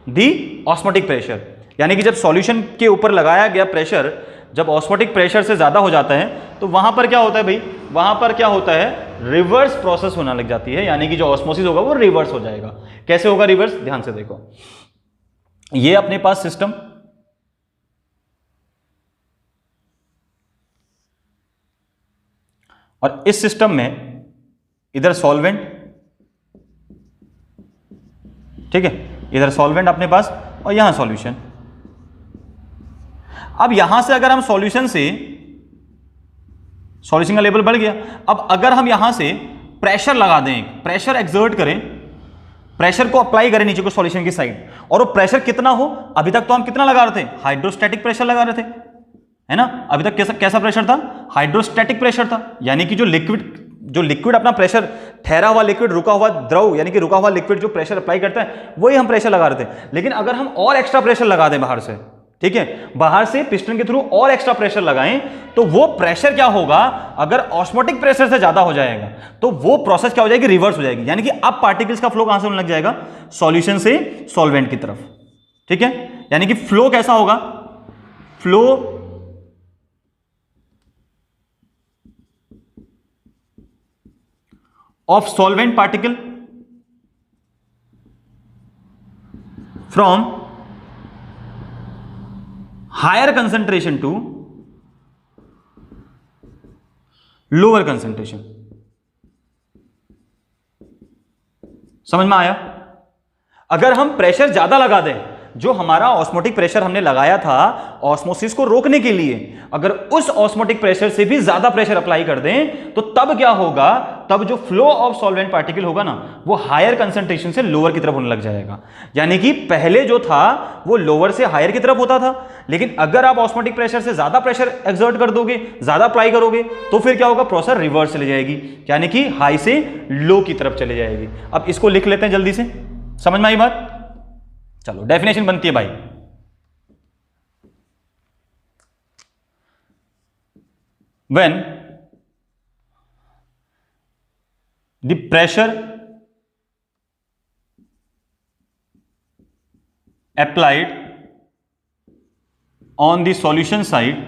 the osmotic pressure, यानी कि जब सॉल्यूशन के ऊपर लगाया गया प्रेशर जब ऑस्मोटिक प्रेशर से ज्यादा हो जाता है तो वहां पर क्या होता है भाई, वहां पर क्या होता है, रिवर्स प्रोसेस होना लग जाती है, यानी कि जो ऑस्मोसिस होगा वो रिवर्स हो जाएगा। कैसे होगा रिवर्स, ध्यान से देखो, ये अपने पास सिस्टम, और इस सिस्टम में इधर सॉल्वेंट, ठीक है, इधर सॉल्वेंट अपने पास और यहां सॉल्यूशन। अब यहां से अगर हम सॉल्यूशन का लेवल बढ़ गया, अब अगर हम यहां से प्रेशर लगा दें, प्रेशर एक्सर्ट करें, प्रेशर को अप्लाई करें नीचे को सॉल्यूशन की साइड, और वो प्रेशर कितना हो, अभी तक तो हम कितना लगा रहे थे, हाइड्रोस्टैटिक प्रेशर लगा रहे थे, है ना, अभी तक कैसा प्रेशर था, हाइड्रोस्टैटिक प्रेशर था, यानी कि जो लिक्विड अपना प्रेशर, ठहरा हुआ लिक्विड, रुका हुआ द्रव, यानी कि रुका हुआ लिक्विड जो प्रेशर अप्लाई करता है वही हम प्रेशर लगा रहे थे। लेकिन अगर हम और एक्स्ट्रा प्रेशर लगा दें बाहर से, ठीक है, बाहर से पिस्टन के थ्रू और एक्स्ट्रा प्रेशर लगाएं, तो वो प्रेशर क्या होगा, अगर ऑस्मोटिक प्रेशर से ज्यादा हो जाएगा तो वो प्रोसेस क्या हो जाएगी, रिवर्स हो जाएगी, यानी कि अब पार्टिकल्स का फ्लो कहां से होने लग जाएगा, सॉल्यूशन से सॉल्वेंट की तरफ। ठीक है, यानी कि फ्लो कैसा होगा, flow of solvent particle from higher concentration to lower concentration। समझ में आया, अगर हम प्रेशर ज्यादा लगा दें, जो हमारा ऑस्मोटिक प्रेशर हमने लगाया था ऑस्मोसिस को रोकने के लिए, अगर उस ऑस्मोटिक प्रेशर से भी ज्यादा प्रेशर अप्लाई कर दें तो तब क्या होगा, तब जो फ्लो ऑफ सॉल्वेंट पार्टिकल होगा ना वो हायर कंसंट्रेशन से लोअर की तरफ होने लग जाएगा। यानी कि पहले जो था वो लोअर से हायर की तरफ होता था, लेकिन अगर आप ऑस्मोटिक प्रेशर से ज्यादा प्रेशर एक्सर्ट कर दोगे, ज्यादा अप्लाई करोगे, तो फिर क्या होगा, प्रोसेस रिवर्स चली जाएगी, यानी कि हाई से लो की तरफ चली जाएगी। अब इसको लिख लेते हैं जल्दी से, समझ में आई बात, चलो डेफिनेशन बनती है भाई, when the pressure applied on the solution side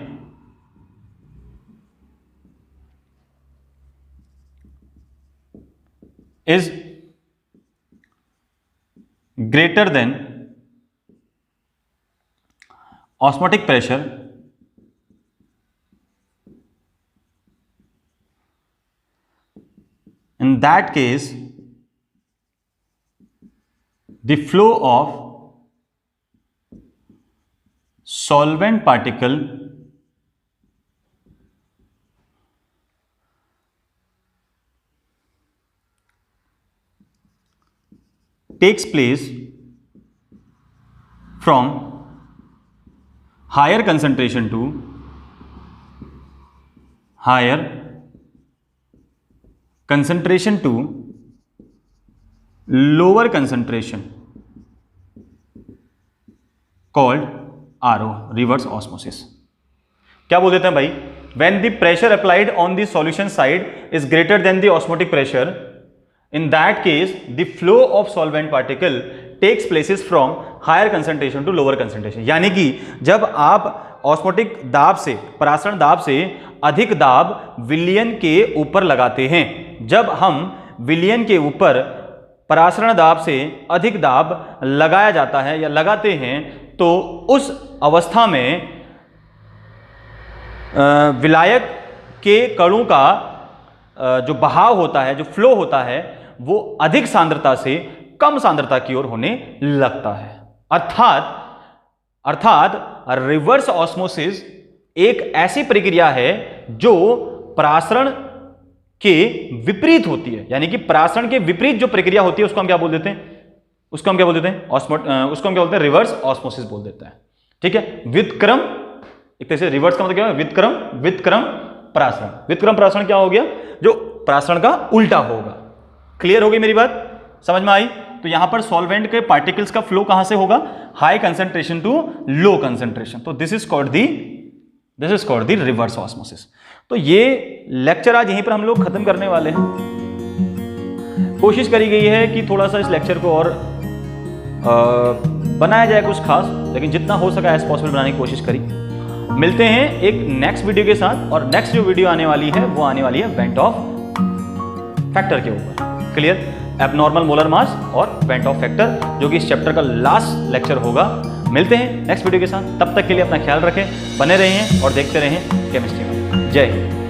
is greater than osmotic pressure, in that case the flow of solvent particle takes place from higher concentration to higher concentration to lower concentration called RO, reverse osmosis. क्या बोल देते हैं भाई, when the pressure applied on the solution side is greater than the osmotic pressure, in that case the flow of solvent particle takes places from higher concentration to lower concentration. यानी कि जब आप osmotic दाब से, परासरण दाब से अधिक दाब विलयन के ऊपर लगाते हैं, जब हम विलयन के ऊपर परासरण दाब से अधिक दाब लगाया जाता है या लगाते हैं, तो उस अवस्था में विलायक के कणों का जो बहाव होता है, जो फ्लो होता है, वो अधिक सांद्रता से कम सांद्रता की ओर होने लगता है। अर्थात रिवर्स ऑस्मोसिस एक ऐसी प्रक्रिया है जो परासरण के विपरीत होती है। यानी कि परासरण के विपरीत जो प्रक्रिया होती है उसको हम क्या बोल देते हैं, उसको हम क्या बोल देते हैं, उसको हम क्या बोलते हैं, रिवर्स ऑस्मोसिस बोल देते हैं। ठीक है, व्युत्क्रम, एक तरह से रिवर्स का मतलब क्या है, व्युत्क्रम परासरण। व्युत्क्रम परासरण क्या हो गया, जो परासरण का उल्टा होगा। क्लियर हो गई मेरी बात, समझ में आई? तो यहां पर सॉल्वेंट के पार्टिकल्स का फ्लो कहां से होगा, high concentration to low concentration. तो this is called the reverse osmosis. तो ये लेक्चर आज यहीं पर हम लोग खत्म करने वाले हैं। कोशिश करी गई है कि थोड़ा सा इस लेक्चर को और बनाया जाए कुछ खास, लेकिन जितना हो सका एज पॉसिबल बनाने की कोशिश करी। मिलते हैं एक नेक्स्ट वीडियो के साथ, और नेक्स्ट जो वीडियो आने वाली है वो आने वाली है बेंट ऑफ फैक्टर के ऊपर। क्लियर, एबनॉर्मल मोलर मास और बेंट ऑफ फैक्टर, जो कि इस चैप्टर का लास्ट लेक्चर होगा। मिलते हैं नेक्स्ट वीडियो के साथ, तब तक के लिए अपना ख्याल रखें, बने रहें और देखते रहें केमिस्ट्री में। जय हिंद।